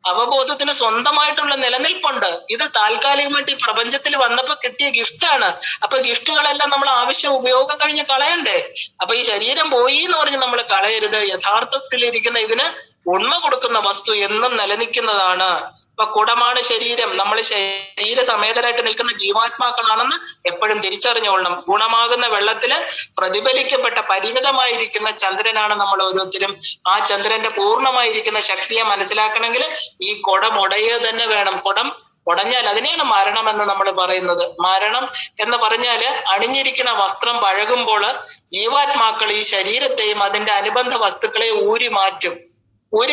അവബോധത്തിന് സ്വന്തമായിട്ടുള്ള നിലനിൽപ്പുണ്ട്. ഇത് താൽക്കാലികമായിട്ട് ഈ പ്രപഞ്ചത്തിൽ വന്നപ്പോ കിട്ടിയ ഗിഫ്റ്റാണ്. അപ്പൊ ഗിഫ്റ്റുകളെല്ലാം നമ്മൾ ആവശ്യം ഉപയോഗം കഴിഞ്ഞ് കളയണ്ടേ? അപ്പൊ ഈ ശരീരം പോയി എന്ന് പറഞ്ഞ് നമ്മൾ കളയരുത്. യഥാർത്ഥത്തിൽ ഇരിക്കുന്ന ഇതിന് ഉണ്മ കൊടുക്കുന്ന വസ്തു എന്നും നിലനിൽക്കുന്നതാണ്. ഇപ്പൊ കുടമാണ് ശരീരം. നമ്മൾ ശരീര സമേതരായിട്ട് നിൽക്കുന്ന ജീവാത്മാക്കളാണെന്ന് എപ്പോഴും തിരിച്ചറിഞ്ഞുകൊള്ളണം. ഗുണമാകുന്ന വെള്ളത്തില് പ്രതിഫലിക്കപ്പെട്ട പരിമിതമായിരിക്കുന്ന ചന്ദ്രനാണ് നമ്മൾ ഓരോരുത്തരും. ആ ചന്ദ്രന്റെ പൂർണ്ണമായിരിക്കുന്ന ശക്തിയെ മനസ്സിലാക്കണമെങ്കിൽ ഈ കുടം ഉടയുക തന്നെ വേണം. കുടം ഉടഞ്ഞാൽ അതിനെയാണ് മരണം എന്ന് നമ്മൾ പറയുന്നത്. മരണം എന്ന് പറഞ്ഞാല് അണിഞ്ഞിരിക്കുന്ന വസ്ത്രം പഴകുമ്പോൾ ജീവാത്മാക്കൾ ഈ ശരീരത്തെയും അതിന്റെ അനുബന്ധ വസ്തുക്കളെ ഊരി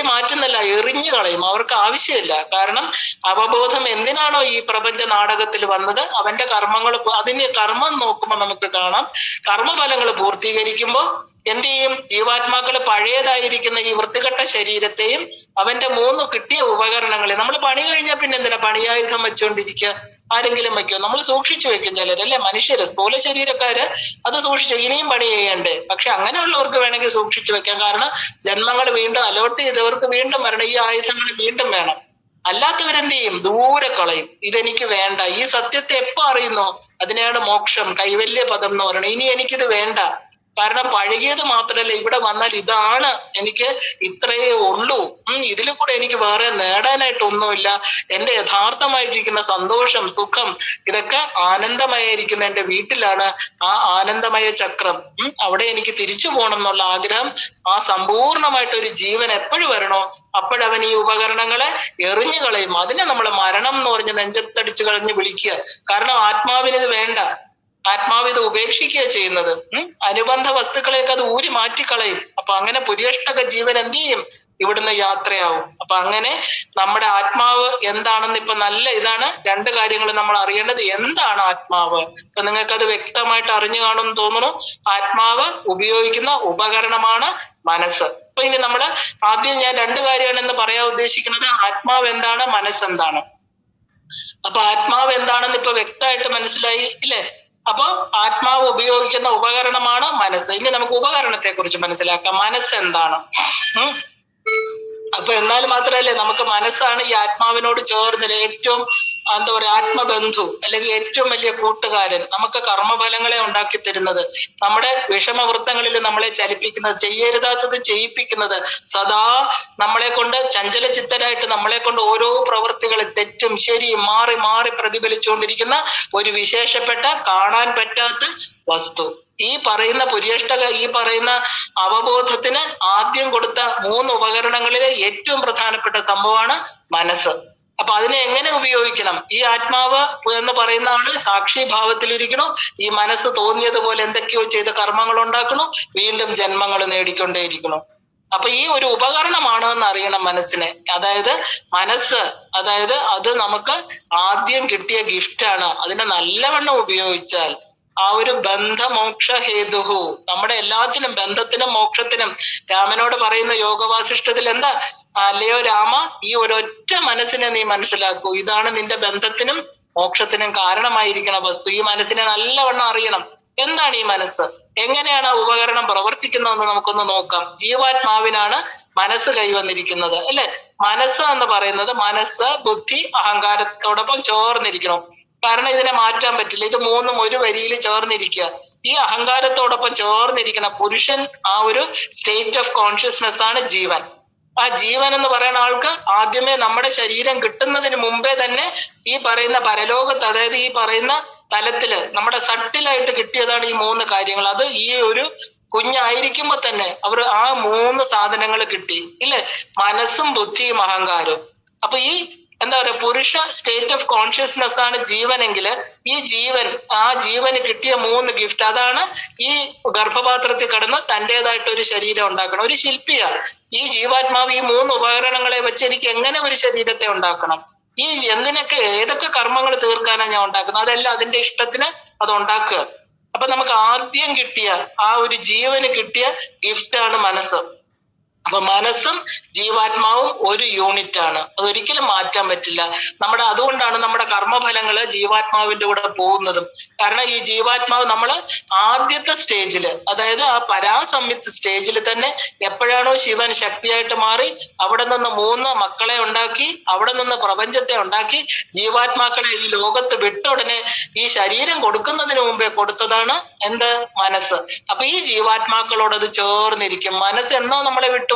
മാറ്റുന്നല്ല, എറിഞ്ഞു കളയും. അവർക്ക് ആവശ്യമില്ല. കാരണം അവബോധം എന്തിനാണോ ഈ പ്രപഞ്ച നാടകത്തിൽ വന്നത്, അവന്റെ കർമ്മങ്ങൾ, അതിന് കർമ്മം നോക്കുമ്പോൾ നമുക്ക് കാണാം, കർമ്മഫലങ്ങൾ പൂർത്തീകരിക്കുമ്പോൾ എന്ത് ചെയ്യും? ജീവാത്മാക്കൾ പഴയതായിരിക്കുന്ന ഈ വൃത്തികെട്ട ശരീരത്തെയും അവന്റെ 3 കിട്ടിയ ഉപകരണങ്ങളെ, നമ്മൾ പണി കഴിഞ്ഞാൽ പിന്നെ എന്തിനാ പണിയായുധം വെച്ചുകൊണ്ടിരിക്കുക? ആരെങ്കിലും വെക്കോ? നമ്മൾ സൂക്ഷിച്ചു വെക്കും ചിലരല്ലേ, മനുഷ്യര്, സ്ഥൂല ശരീരക്കാര് അത് സൂക്ഷിച്ചു, ഇനിയും പണി ചെയ്യണ്ടേ. പക്ഷെ അങ്ങനെയുള്ളവർക്ക് വേണമെങ്കിൽ സൂക്ഷിച്ചു വെക്കാം. കാരണം ജന്മങ്ങൾ വീണ്ടും അലോട്ട് ചെയ്തവർക്ക് വീണ്ടും വരണം, ഈ ആയുധങ്ങൾ വീണ്ടും വേണം. അല്ലാത്തവരെന്ത് ചെയ്യും? ദൂരെ കളയും. ഇതെനിക്ക് വേണ്ട. ഈ സത്യത്തെ എപ്പോ അറിയുന്നോ അതിനെയാണ് മോക്ഷം, കൈവല്യ പദം എന്ന് പറയുന്നത്. ഇനി എനിക്കിത് വേണ്ട. കാരണം പഴകിയത് മാത്രല്ല, ഇവിടെ വന്നാൽ ഇതാണ് എനിക്ക്, ഇത്രയേ ഉള്ളൂ, ഇതിൽ കൂടെ എനിക്ക് വേറെ നേടാനായിട്ട് ഒന്നുമില്ല. എന്റെ യഥാർത്ഥമായിരിക്കുന്ന സന്തോഷം, സുഖം, ഇതൊക്കെ ആനന്ദമയായിരിക്കുന്ന എന്റെ വീട്ടിലാണ്. ആ ആനന്ദമയ ചക്രം, അവിടെ എനിക്ക് തിരിച്ചു പോകണം എന്നുള്ള ആഗ്രഹം, ആ സമ്പൂർണമായിട്ട് ഒരു ജീവൻ എപ്പോഴും വരണോ അപ്പോഴവൻ ഈ ഉപകരണങ്ങളെ എറിഞ്ഞു കളയും. അതിനെ നമ്മൾ മരണം എന്ന് പറഞ്ഞ് നെഞ്ചത്തടിച്ചു കളഞ്ഞ് വിളിക്കുക. കാരണം ആത്മാവിന് ഇത് വേണ്ട. ആത്മാവ് ഇത് ഉപേക്ഷിക്കുക ചെയ്യുന്നത്. അനുബന്ധ വസ്തുക്കളെയൊക്കെ അത് ഊരി മാറ്റിക്കളയും. അപ്പൊ അങ്ങനെ പുര്യഷ്ടക ജീവൻ എന്ത് ചെയ്യും? ഇവിടുന്ന് യാത്രയാവും. അപ്പൊ അങ്ങനെ നമ്മുടെ ആത്മാവ് എന്താണെന്ന് ഇപ്പൊ നല്ല ഇതാണ്. 2 കാര്യങ്ങൾ നമ്മൾ അറിയേണ്ടത്. എന്താണ് ആത്മാവ്? ഇപ്പൊ നിങ്ങൾക്ക് അത് വ്യക്തമായിട്ട് അറിഞ്ഞു കാണുമെന്ന് തോന്നുന്നു. ആത്മാവ് ഉപയോഗിക്കുന്ന ഉപകരണമാണ് മനസ്സ്. അപ്പൊ ഇനി നമ്മള് ആദ്യം ഞാൻ 2 കാര്യമാണെന്ന് പറയാൻ ഉദ്ദേശിക്കുന്നത്. ആത്മാവ് എന്താണ്, മനസ്സെന്താണ്. അപ്പൊ ആത്മാവ് എന്താണെന്ന് ഇപ്പൊ വ്യക്തമായിട്ട് മനസ്സിലായി ഇല്ലേ? അപ്പൊ ആത്മാവ് ഉപയോഗിക്കുന്ന ഉപകരണമാണ് മനസ്സ്. ഇനി നമുക്ക് ഉപകരണത്തെ കുറിച്ച് മനസ്സിലാക്കാം. മനസ്സ് എന്താണ്? അപ്പൊ എന്നാൽ മാത്രമല്ലേ നമുക്ക് മനസ്സാണ് ഈ ആത്മാവിനോട് ചേർന്ന് ഏറ്റവും എന്താ പറയാ ആത്മബന്ധു, അല്ലെങ്കിൽ ഏറ്റവും വലിയ കൂട്ടുകാരൻ, നമുക്ക് കർമ്മഫലങ്ങളെ ഉണ്ടാക്കി തരുന്നത്, നമ്മുടെ വിഷമവൃത്തങ്ങളിൽ നമ്മളെ ചലിപ്പിക്കുന്നത്, ചെയ്യരുതാത്തത് ചെയ്യിപ്പിക്കുന്നത്, സദാ നമ്മളെ കൊണ്ട് ചഞ്ചലചിത്തരായിട്ട് നമ്മളെ കൊണ്ട് ഓരോ പ്രവൃത്തികളെ തെറ്റും ശരിയും മാറി മാറി പ്രതിഫലിച്ചുകൊണ്ടിരിക്കുന്ന ഒരു വിശേഷപ്പെട്ട കാണാൻ പറ്റാത്ത വസ്തു. ഈ പറയുന്ന പുര്യഷ്ടക, ഈ പറയുന്ന അവബോധത്തിന് ആദ്യം കൊടുത്ത 3 ഉപകരണങ്ങളിലെ ഏറ്റവും പ്രധാനപ്പെട്ട സംഭവമാണ് മനസ്സ്. അപ്പൊ അതിനെ എങ്ങനെ ഉപയോഗിക്കണം? ഈ ആത്മാവ് എന്ന് പറയുന്ന ആള് സാക്ഷിഭാവത്തിലിരിക്കണോ, ഈ മനസ്സ് തോന്നിയതുപോലെ എന്തൊക്കെയോ ചെയ്ത് കർമ്മങ്ങൾ ഉണ്ടാക്കണോ, വീണ്ടും ജന്മങ്ങൾ നേടിക്കൊണ്ടേയിരിക്കണോ. അപ്പൊ ഈ ഒരു ഉപകരണമാണ് എന്ന് അറിയണം മനസ്സിനെ. അതായത് മനസ്സ്, അതായത് അത് നമുക്ക് ആദ്യം കിട്ടിയ ഗിഫ്റ്റാണ്. അതിനെ നല്ലവണ്ണം ഉപയോഗിച്ചാൽ ആ ഒരു ബന്ധമോക്ഷ ഹേതുഹു, നമ്മുടെ എല്ലാത്തിനും ബന്ധത്തിനും മോക്ഷത്തിനും രാമനോട് പറയുന്ന യോഗവാസിഷ്ഠത്തിൽ എന്താ? അല്ലയോ രാമ, ഈ ഒരൊറ്റ മനസ്സിനെ നീ മനസ്സിലാക്കൂ, ഇതാണ് നിന്റെ ബന്ധത്തിനും മോക്ഷത്തിനും കാരണമായിരിക്കണ വസ്തു. ഈ മനസ്സിനെ നല്ലവണ്ണം അറിയണം. എന്താണ് ഈ മനസ്സ്? എങ്ങനെയാണ് ആ ഉപകരണം പ്രവർത്തിക്കുന്നതെന്ന് നമുക്കൊന്ന് നോക്കാം. ജീവാത്മാവിനാണ് മനസ്സ് കൈവന്നിരിക്കുന്നത്, അല്ലെ? മനസ്സ് എന്ന് പറയുന്നത് മനസ്സ്, ബുദ്ധി, അഹങ്കാരത്തോടൊപ്പം ചേർന്നിരിക്കണം. കാരണം ഇതിനെ മാറ്റാൻ പറ്റില്ല. ഇത് മൂന്നും ഒരു വരിയിൽ ചേർന്നിരിക്കുക. ഈ അഹങ്കാരത്തോടൊപ്പം ചേർന്നിരിക്കുന്ന പുരുഷൻ, ആ ഒരു സ്റ്റേറ്റ് ഓഫ് കോൺഷ്യസ്നെസ് ആണ് ജീവൻ. ആ ജീവൻ എന്ന് പറയുന്ന ആൾക്ക് ആദ്യമേ നമ്മുടെ ശരീരം കിട്ടുന്നതിന് മുമ്പേ തന്നെ ഈ പറയുന്ന പരലോകത്ത്, അതായത് ഈ പറയുന്ന തലത്തില് നമ്മുടെ സട്ടിലായിട്ട് കിട്ടിയതാണ് ഈ മൂന്ന് കാര്യങ്ങൾ. അത് ഈ ഒരു കുഞ്ഞായിരിക്കുമ്പോ തന്നെ അവർ ആ മൂന്ന് സാധനങ്ങൾ കിട്ടി, ഇല്ലേ? മനസ്സും ബുദ്ധിയും അഹങ്കാരവും. അപ്പൊ ഈ എന്താ പറയുക, പുരുഷ സ്റ്റേറ്റ് ഓഫ് കോൺഷ്യസ്നെസ് ആണ് ജീവനെങ്കിൽ ഈ ജീവൻ, ആ ജീവന് കിട്ടിയ മൂന്ന് ഗിഫ്റ്റ്, അതാണ് ഈ ഗർഭപാത്രത്തിൽ കടന്ന് തൻ്റെതായിട്ട് ഒരു ശരീരം ഉണ്ടാക്കണം. ഒരു ശില്പിയാണ് ഈ ജീവാത്മാവ്. ഈ മൂന്ന് ഉപകരണങ്ങളെ വെച്ച് എനിക്ക് എങ്ങനെ ഒരു ശരീരത്തെ ഉണ്ടാക്കണം, ഈ എന്തിനൊക്കെ ഏതൊക്കെ കർമ്മങ്ങൾ തീർക്കാനാണ് ഞാൻ ഉണ്ടാക്കുന്നത്, അതെല്ലാം അതിന്റെ ഇഷ്ടത്തിന് അത് ഉണ്ടാക്കുക. അപ്പൊ നമുക്ക് ആദ്യം കിട്ടിയ ആ ഒരു ജീവന് കിട്ടിയ ഗിഫ്റ്റാണ് മനസ്സ്. അപ്പൊ മനസ്സും ജീവാത്മാവും ഒരു യൂണിറ്റ് ആണ്, അതൊരിക്കലും മാറ്റാൻ പറ്റില്ല. അതുകൊണ്ടാണ് നമ്മുടെ കർമ്മഫലങ്ങള് ജീവാത്മാവിന്റെ കൂടെ പോകുന്നതും. കാരണം ഈ ജീവാത്മാവ് നമ്മള് ആദ്യത്തെ സ്റ്റേജില്, അതായത് ആ പരാസംയുക്ത സ്റ്റേജിൽ തന്നെ എപ്പോഴാണോ ശിവൻ ശക്തിയായിട്ട് മാറി അവിടെ നിന്ന് മൂന്ന് മക്കളെ ഉണ്ടാക്കി, അവിടെ നിന്ന് പ്രപഞ്ചത്തെ ഉണ്ടാക്കി, ജീവാത്മാക്കളെ ഈ ലോകത്ത് വിട്ട ഉടനെ ഈ ശരീരം കൊടുക്കുന്നതിന് മുമ്പേ കൊടുത്തതാണ് എന്ത്? മനസ്സ്. അപ്പൊ ഈ ജീവാത്മാക്കളോട് അത് ചേർന്നിരിക്കും. മനസ്സ് എന്നോ നമ്മളെ വിട്ടു.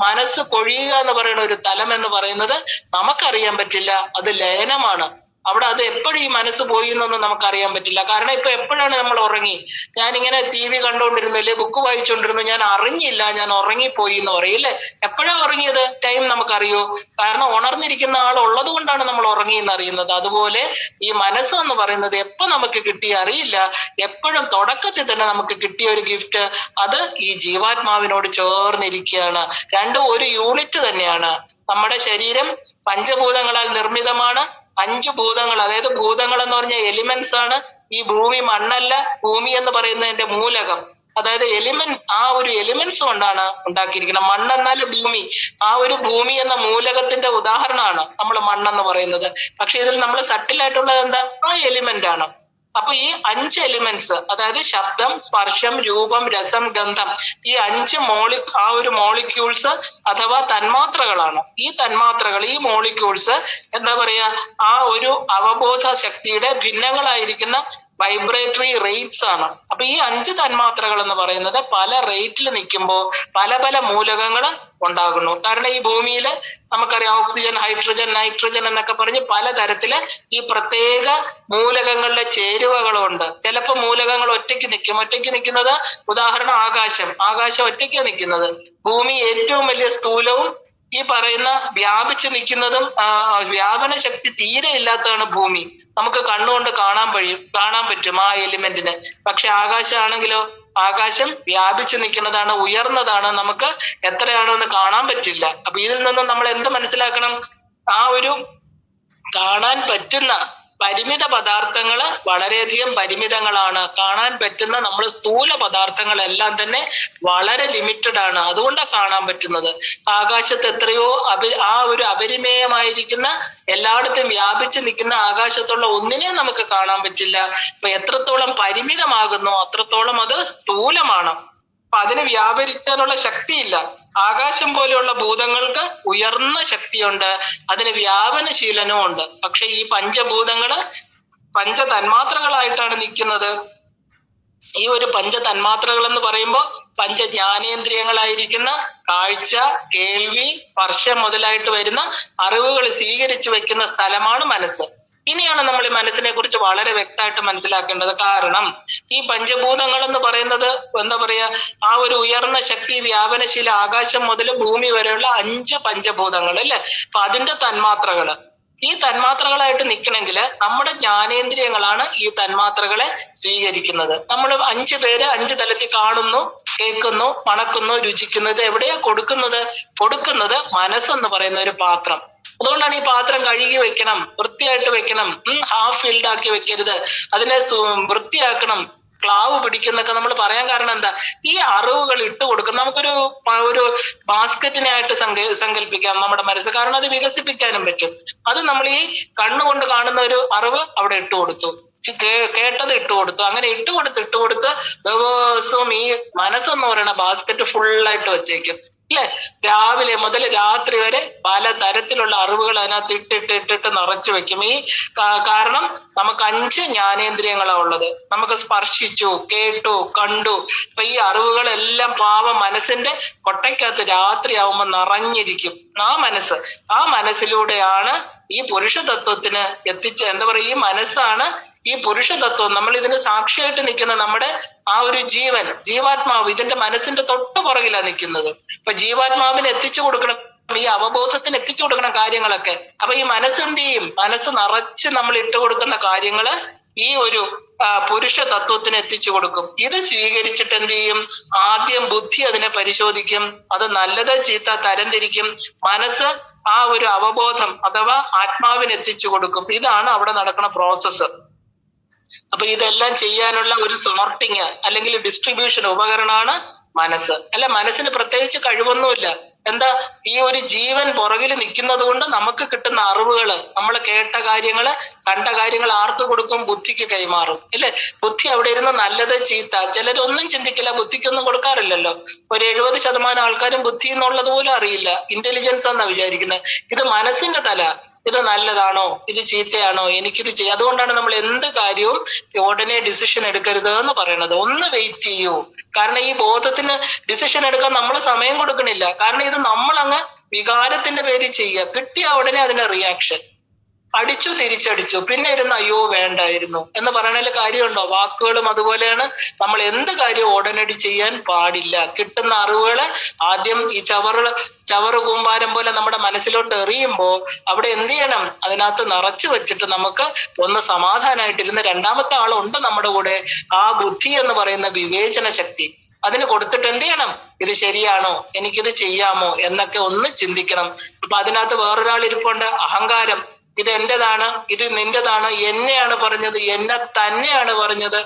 മനസ്സ് പൊഴിയുക എന്ന് പറയുന്ന ഒരു തലം എന്ന് പറയുന്നത് നമുക്കറിയാൻ പറ്റില്ല, അത് ലയനമാണ്. അവിടെ അത് എപ്പോഴും ഈ മനസ്സ് പോയി എന്നൊന്നും നമുക്കറിയാൻ പറ്റില്ല. കാരണം ഇപ്പൊ എപ്പോഴാണ് നമ്മൾ ഉറങ്ങി? ഞാനിങ്ങനെ TV കണ്ടുകൊണ്ടിരുന്നു, അല്ലെ ബുക്ക് വായിച്ചുകൊണ്ടിരുന്നു, ഞാൻ അറിഞ്ഞില്ല, ഞാൻ ഉറങ്ങിപ്പോയി എന്ന് പറയില്ലേ? എപ്പോഴാ ഉറങ്ങിയത്? ടൈം നമുക്കറിയോ? കാരണം ഉണർന്നിരിക്കുന്ന ആൾ ഉള്ളത് കൊണ്ടാണ് നമ്മൾ ഉറങ്ങി എന്ന് അറിയുന്നത്. അതുപോലെ ഈ മനസ്സ് എന്ന് പറയുന്നത് എപ്പോ നമുക്ക് കിട്ടിയ അറിയില്ല, എപ്പോഴും തുടക്കത്തിൽ തന്നെ നമുക്ക് കിട്ടിയ ഒരു ഗിഫ്റ്റ്, അത് ഈ ജീവാത്മാവിനോട് ചേർന്നിരിക്കുകയാണ്. രണ്ടും ഒരു യൂണിറ്റ് തന്നെയാണ്. നമ്മുടെ ശരീരം പഞ്ചഭൂതങ്ങളാൽ നിർമ്മിതമാണ്. 5 ഭൂതങ്ങൾ, അതായത് ഭൂതങ്ങൾ എന്ന് പറഞ്ഞ എലിമെന്റ്സ് ആണ്. ഈ ഭൂമി മണ്ണല്ല, ഭൂമി എന്ന് പറയുന്നതിന്റെ മൂലകം, അതായത് എലിമെന്റ്, ആ ഒരു എലിമെന്റ്സ് കൊണ്ടാണ് ഉണ്ടാക്കിയിരിക്കുന്നത്. മണ്ണെന്നാല് ഭൂമി, ആ ഒരു ഭൂമി എന്ന മൂലകത്തിന്റെ ഉദാഹരണമാണ് നമ്മൾ മണ്ണെന്ന് പറയുന്നത്. പക്ഷെ ഇതിൽ നമ്മൾ സട്ടിലായിട്ടുള്ളത് എന്താ? ആ എലിമെന്റ് ആണ്. അപ്പൊ ഈ 5 എലിമെന്റ്സ്, അതായത് ശബ്ദം, സ്പർശം, രൂപം, രസം, ഗന്ധം, ഈ 5 ആ ഒരു മോളിക്യൂൾസ് അഥവാ തന്മാത്രകളാണ്. ഈ തന്മാത്രകൾ, ഈ മോളിക്യൂൾസ് എന്താ പറയാ, ആ ഒരു അവബോധ ശക്തിയുടെ ഭിന്നങ്ങളായിരിക്കുന്ന വൈബ്രേറ്ററി റേറ്റ്സ് ആണ്. അപ്പൊ ഈ 5 തന്മാത്രകൾ എന്ന് പറയുന്നത് പല റേറ്റിൽ നിൽക്കുമ്പോൾ പല പല മൂലകങ്ങൾ ഉണ്ടാകുന്നു. കാരണം ഈ ഭൂമിയിൽ നമുക്കറിയാം ഓക്സിജൻ, ഹൈഡ്രജൻ, നൈട്രജൻ എന്നൊക്കെ പറഞ്ഞ് പലതരത്തില് ഈ പ്രത്യേക മൂലകങ്ങളുടെ ചേരുവകളുണ്ട്. ചിലപ്പോൾ മൂലകങ്ങൾ ഒറ്റയ്ക്ക് നിൽക്കുന്നത്, ഉദാഹരണം ആകാശം ഒറ്റയ്ക്ക് നിൽക്കുന്നത്. ഭൂമി ഏറ്റവും വലിയ സ്ഥൂലവും ഈ പറയുന്ന വ്യാപിച്ചു നിൽക്കുന്നതും, വ്യാപന ശക്തി തീരെ ഇല്ലാത്തതാണ് ഭൂമി. നമുക്ക് കണ്ണുകൊണ്ട് കാണാൻ പറ്റും ആ എലിമെന്റിന്. പക്ഷെ ആകാശമാണെങ്കിലോ, ആകാശം വ്യാപിച്ചു നിൽക്കുന്നതാണ്, ഉയർന്നതാണ്, നമുക്ക് എത്രയാണെന്ന് കാണാൻ പറ്റില്ല. അപ്പൊ ഇതിൽ നിന്നും നമ്മൾ എന്ത് മനസ്സിലാക്കണം? ആ ഒരു കാണാൻ പറ്റുന്ന പരിമിത പദാർത്ഥങ്ങള് വളരെയധികം പരിമിതങ്ങളാണ്. കാണാൻ പറ്റുന്ന നമ്മൾ സ്ഥൂല പദാർത്ഥങ്ങളെല്ലാം തന്നെ വളരെ ലിമിറ്റഡ് ആണ്. അതുകൊണ്ടാണ് കാണാൻ പറ്റുന്നത്. ആകാശത്ത് എത്രയോ ആ ഒരു അപരിമേയമായിരിക്കുന്ന എല്ലായിടത്തും വ്യാപിച്ചു നിൽക്കുന്ന ആകാശത്തുള്ള ഒന്നിനെ നമുക്ക് കാണാൻ പറ്റില്ല. അപ്പൊ എത്രത്തോളം പരിമിതമാകുന്നു അത്രത്തോളം അത് സ്ഥൂലമാണ്. അപ്പൊ അതിന് വ്യാപരിക്കാനുള്ള ശക്തിയില്ല. ആകാശം പോലെയുള്ള ഭൂതങ്ങൾക്ക് ഉയർന്ന ശക്തിയുണ്ട്, അതിന് വ്യാപനശീലനവും ഉണ്ട്. പക്ഷെ ഈ പഞ്ചഭൂതങ്ങള് പഞ്ചതന്മാത്രകളായിട്ടാണ് നിൽക്കുന്നത്. ഈ ഒരു പഞ്ചതന്മാത്രകൾ എന്ന് പറയുമ്പോൾ പഞ്ചജ്ഞാനേന്ദ്രിയങ്ങളായിരിക്കുന്ന കാഴ്ച, കേൾവി, സ്പർശം മുതലായിട്ട് വരുന്ന അറിവുകൾ സ്വീകരിച്ചു വെക്കുന്ന സ്ഥലമാണ് മനസ്സ്. ഇനിയാണ് നമ്മൾ ഈ മനസ്സിനെ കുറിച്ച് വളരെ വ്യക്തമായിട്ട് മനസ്സിലാക്കേണ്ടത്. കാരണം ഈ പഞ്ചഭൂതങ്ങൾ എന്ന് പറയുന്നത് എന്താ പറയാ, ആ ഒരു ഉയർന്ന ശക്തി, വ്യാപനശീല, ആകാശം മുതൽ ഭൂമി വരെയുള്ള 5 പഞ്ചഭൂതങ്ങൾ അല്ലെ. അപ്പൊ അതിന്റെ തന്മാത്രകള്, ഈ തന്മാത്രകളായിട്ട് നിൽക്കണമെങ്കിൽ നമ്മുടെ ജ്ഞാനേന്ദ്രിയങ്ങളാണ് ഈ തന്മാത്രകളെ സ്വീകരിക്കുന്നത്. നമ്മൾ 5 പേര് 5 തലത്തിൽ കാണുന്നു, കേൾക്കുന്നു, മണക്കുന്നു, രുചിക്കുന്നു. ഇത് എവിടെയാ കൊടുക്കുന്നത് മനസ്സെന്ന് പറയുന്ന ഒരു പാത്രം. അതുകൊണ്ടാണ് ഈ പാത്രം കഴുകി വെക്കണം, വൃത്തിയായിട്ട് വെക്കണം, ഹാഫ് ഫിൽഡ് ആക്കി വെക്കരുത്, അതിനെ വൃത്തിയാക്കണം. ക്ലാവ് പിടിക്കുന്നൊക്കെ നമ്മൾ പറയാൻ കാരണം എന്താ? ഈ അറിവുകൾ ഇട്ട് കൊടുക്കും. നമുക്കൊരു ഒരു ബാസ്ക്കറ്റിനായിട്ട് സങ്കല്പിക്കാം നമ്മുടെ മനസ്സ്. കാരണം അത് വികസിപ്പിക്കാനും പറ്റും. അത് നമ്മൾ ഈ കണ്ണുകൊണ്ട് കാണുന്ന ഒരു അറിവ് അവിടെ ഇട്ട് കൊടുത്തു, കേട്ടത് ഇട്ട് കൊടുത്തു. അങ്ങനെ ഇട്ട് കൊടുത്ത് ദിവസവും ഈ മനസ്സെന്ന് പറയുന്ന ബാസ്ക്കറ്റ് ഫുള്ളായിട്ട് വെച്ചേക്കും അല്ലെ? രാവിലെ മുതൽ രാത്രി വരെ പല തരത്തിലുള്ള അറിവുകൾ അതിനകത്ത് ഇട്ടിട്ട് നിറച്ചു വെക്കും. ഈ കാരണം നമുക്ക് 5 ജ്ഞാനേന്ദ്രിയങ്ങളാ ഉള്ളത്. നമുക്ക് സ്പർശിച്ചു, കേട്ടു, കണ്ടു. അപ്പൊ ഈ അറിവുകളെല്ലാം പാവം മനസ്സിന്റെ കൊട്ടയ്ക്കകത്ത് രാത്രിയാവുമ്പോൾ നിറഞ്ഞിരിക്കും. ആ മനസ്സിലൂടെയാണ് ഈ പുരുഷ തത്വത്തിന് എന്താ പറയുക, ഈ മനസ്സാണ് ഈ പുരുഷ തത്വം. നമ്മൾ ഇതിന് സാക്ഷിയായിട്ട് നിൽക്കുന്ന നമ്മുടെ ആ ഒരു ജീവാത്മാവ് ഇതിന്റെ മനസ്സിന്റെ തൊട്ട് പുറകിലാണ് നിൽക്കുന്നത്. അപ്പൊ ജീവാത്മാവിന് എത്തിച്ചു കൊടുക്കണം, ഈ അവബോധത്തിന് എത്തിച്ചു കൊടുക്കണം കാര്യങ്ങളൊക്കെ. അപ്പൊ ഈ മനസ്സെന്ത് ചെയ്യും? മനസ്സ് നിറച്ച് നമ്മൾ ഇട്ട് കൊടുക്കുന്ന കാര്യങ്ങള് ഈ ഒരു പുരുഷ തത്വത്തിന് എത്തിച്ചു കൊടുക്കും. ഇത് സ്വീകരിച്ചിട്ട് എന്ത് ചെയ്യും? ആദ്യം ബുദ്ധി അതിനെ പരിശോധിക്കും, അത് നല്ലത് ചീത്ത തരംതിരിക്കും. മനസ്സ് ആ ഒരു അവബോധം അഥവാ ആത്മാവിന് എത്തിച്ചു കൊടുക്കും. ഇതാണ് അവിടെ നടക്കുന്ന പ്രോസസ്സ്. അപ്പൊ ഇതെല്ലാം ചെയ്യാനുള്ള ഒരു സോർട്ടിങ് അല്ലെങ്കിൽ ഡിസ്ട്രിബ്യൂഷൻ ഉപകരണമാണ് മനസ്സ്. അല്ല, മനസ്സിന് പ്രത്യേകിച്ച് കഴിവൊന്നുമില്ല. എന്താ? ഈ ഒരു ജീവൻ പുറകിൽ നിൽക്കുന്നത് കൊണ്ട് നമുക്ക് കിട്ടുന്ന അറിവുകള്, നമ്മൾ കേട്ട കാര്യങ്ങള്, കണ്ട കാര്യങ്ങൾ ആർക്ക് കൊടുക്കും? ബുദ്ധിക്ക് കൈമാറും ഇല്ലേ? ബുദ്ധി അവിടെ ഇരുന്ന് നല്ലത് ചീത്ത, ചിലരൊന്നും ചിന്തിക്കില്ല, ബുദ്ധിക്കൊന്നും കൊടുക്കാറില്ലല്ലോ. ഒരു 70% ആൾക്കാരും ബുദ്ധി എന്നുള്ളത് പോലും അറിയില്ല, ഇന്റലിജൻസ് എന്നാ വിചാരിക്കുന്നത്. ഇത് മനസ്സിന്റെ തല. ഇത് നല്ലതാണോ, ഇത് ചീത്തയാണോ, എനിക്കിത് ചെയ്യാം. അതുകൊണ്ടാണ് നമ്മൾ എന്ത് കാര്യവും ഉടനെ ഡിസിഷൻ എടുക്കരുത് എന്ന് പറയുന്നത്. ഒന്ന് വെയിറ്റ് ചെയ്യൂ. കാരണം ഈ ബോധത്തിന് ഡിസിഷൻ എടുക്കാൻ നമ്മൾ സമയം കൊടുക്കണില്ല. കാരണം ഇത് നമ്മളങ്ങ് വികാരത്തിന്റെ പേരിൽ ചെയ്യുക. കിട്ടിയ ഉടനെ അതിന്റെ റിയാക്ഷൻ, അടിച്ചു തിരിച്ചടിച്ചു, പിന്നെ ഇരുന്ന് അയ്യോ വേണ്ടായിരുന്നു എന്ന് പറയണതിൽ കാര്യമുണ്ടോ? വാക്കുകളും അതുപോലെയാണ്. നമ്മൾ എന്ത് കാര്യവും ഉടനടി ചെയ്യാൻ പാടില്ല. കിട്ടുന്ന അറിവുകള് ആദ്യം ഈ ചവറ് കൂമ്പാരം പോലെ നമ്മുടെ മനസ്സിലോട്ട് എറിയുമ്പോ അവിടെ എന്ത് ചെയ്യണം? അതിനകത്ത് നിറച്ചു വെച്ചിട്ട് നമുക്ക് ഒന്ന് സമാധാനമായിട്ടിരുന്ന് രണ്ടാമത്തെ ആളുണ്ട് നമ്മുടെ കൂടെ, ആ ബുദ്ധി എന്ന് പറയുന്ന വിവേചന ശക്തി അതിന് കൊടുത്തിട്ട് എന്ത് ചെയ്യണം? ഇത് ശരിയാണോ, എനിക്കിത് ചെയ്യാമോ എന്നൊക്കെ ഒന്ന് ചിന്തിക്കണം. അപ്പൊ അതിനകത്ത് വേറൊരാൾ ഇരിപ്പുണ്ട്, അഹങ്കാരം. ഇത് എന്റേതാണ്, ഇത് നിന്റേതാണ്, എന്നെയാണ് പറഞ്ഞത്, എന്നെ തന്നെയാണ് പറഞ്ഞത്,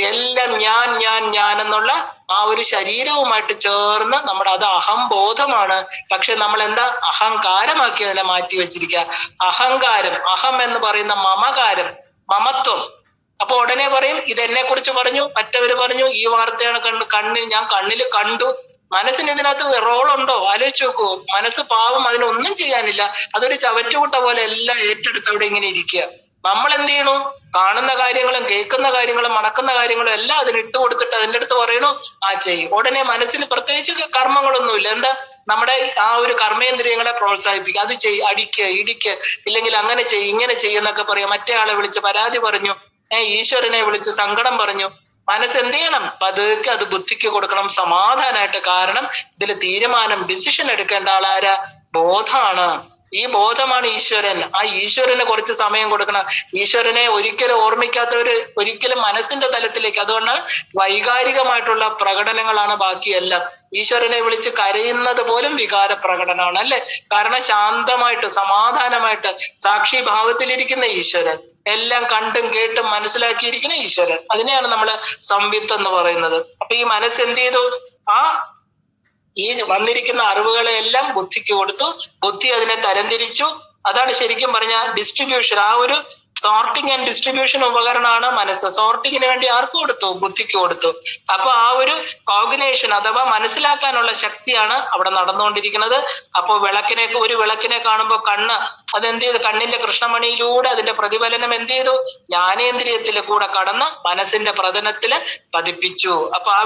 എല്ലാം ഞാൻ എന്നുള്ള ആ ഒരു ശരീരവുമായിട്ട് ചേർന്ന് നമ്മുടെ അത് അഹംബോധമാണ്. പക്ഷെ നമ്മൾ എന്താ അഹങ്കാരമാക്കി അതിനെ മാറ്റി വെച്ചിരിക്കുക. അഹങ്കാരം, അഹം എന്ന് പറയുന്ന മമകാരം, മമത്വം. അപ്പൊ ഉടനെ പറയും ഇത് എന്നെ കുറിച്ച് പറഞ്ഞു, മറ്റവര് പറഞ്ഞു, ഈ വാർത്തയാണ് ഞാൻ കണ്ണിൽ കണ്ടു. മനസ്സിന് ഇതിനകത്ത് റോളുണ്ടോ? ആലോചിച്ച് നോക്കൂ. മനസ്സ് പാവം, അതിനൊന്നും ചെയ്യാനില്ല. അതൊരു ചവറ്റുകുട്ട പോലെ എല്ലാം ഏറ്റെടുത്ത് അവിടെ ഇങ്ങനെ ഇരിക്കുക. നമ്മൾ എന്ത് ചെയ്യണു? കാണുന്ന കാര്യങ്ങളും കേൾക്കുന്ന കാര്യങ്ങളും മണക്കുന്ന കാര്യങ്ങളും എല്ലാം അതിന് ഇട്ട് കൊടുത്തിട്ട് അതിൻ്റെ അടുത്ത് പറയണു ആ ചെയ്യും. ഉടനെ മനസ്സിന് പ്രത്യേകിച്ച് കർമ്മങ്ങളൊന്നുമില്ല. എന്താ? നമ്മുടെ ആ ഒരു കർമ്മേന്ദ്രിയങ്ങളെ പ്രോത്സാഹിപ്പിക്കുക. അത് അടിക്കുക, ഇടിക്കുക, ഇല്ലെങ്കിൽ അങ്ങനെ ഇങ്ങനെ ചെയ്യുന്നൊക്കെ പറയാം. മറ്റേ ആളെ വിളിച്ച് പരാതി പറഞ്ഞു, ഈശ്വരനെ വിളിച്ച് സങ്കടം പറഞ്ഞു. മനസ്സ് എന്ത് ചെയ്യണം? പതുക്കെ അത് ബുദ്ധിക്ക് കൊടുക്കണം സമാധാനമായിട്ട്. കാരണം ഇതിൽ തീരുമാനം, ഡിസിഷൻ എടുക്കേണ്ട ആളാരാ? ബോധമാണ്. ഈ ബോധമാണ് ഈശ്വരൻ. ആ ഈശ്വരന് കുറച്ച് സമയം കൊടുക്കണം. ഈശ്വരനെ ഒരിക്കലും ഓർമ്മിക്കാത്തവര് ഒരിക്കലും മനസ്സിന്റെ തലത്തിലേക്ക്, അതുകൊണ്ടാണ് വൈകാരികമായിട്ടുള്ള പ്രകടനങ്ങളാണ് ബാക്കിയെല്ലാം. ഈശ്വരനെ വിളിച്ച് കരയുന്നത് പോലും വികാര പ്രകടനമാണ് അല്ലെ? കാരണം ശാന്തമായിട്ട് സമാധാനമായിട്ട് സാക്ഷി ഭാവത്തിലിരിക്കുന്ന ഈശ്വരൻ, എല്ലാം കണ്ടും കേട്ടും മനസ്സിലാക്കിയിരിക്കുന്ന ഈശ്വരൻ, അതിനെയാണ് നമ്മള് സംവിത്ത് എന്ന് പറയുന്നത്. അപ്പൊ ഈ മനസ്സ് എന്ത് ചെയ്തു? ഈ വന്നിരിക്കുന്ന അറിവുകളെ എല്ലാം ബുദ്ധിക്ക് കൊടുത്തു. ബുദ്ധി അതിനെ തരംതിരിച്ചു. അതാണ് ശരിക്കും പറഞ്ഞ ഡിസ്ട്രിബ്യൂഷൻ. ആ ഒരു സോർട്ടിങ് ആൻഡ് ഡിസ്ട്രിബ്യൂഷൻ ഉപകരണമാണ് മനസ്സ്. സോർട്ടിങ്ങിന് വേണ്ടി ആർക്ക് കൊടുത്തു? ബുദ്ധിക്ക് കൊടുത്തു. അപ്പൊ ആ ഒരു കോഗ്നേഷൻ അഥവാ മനസ്സിലാക്കാനുള്ള ശക്തിയാണ് അവിടെ നടന്നുകൊണ്ടിരിക്കുന്നത്. അപ്പൊ ഒരു വിളക്കിനെ കാണുമ്പോൾ കണ്ണ് അതെന്ത് ചെയ്തു? കണ്ണിന്റെ കൃഷ്ണമണിയിലൂടെ അതിന്റെ പ്രതിഫലനം എന്ത് ചെയ്തു? ജ്ഞാനേന്ദ്രിയത്തില് കൂടെ കടന്ന് മനസ്സിന്റെ പ്രതലത്തില് പതിപ്പിച്ചു. അപ്പൊ ആ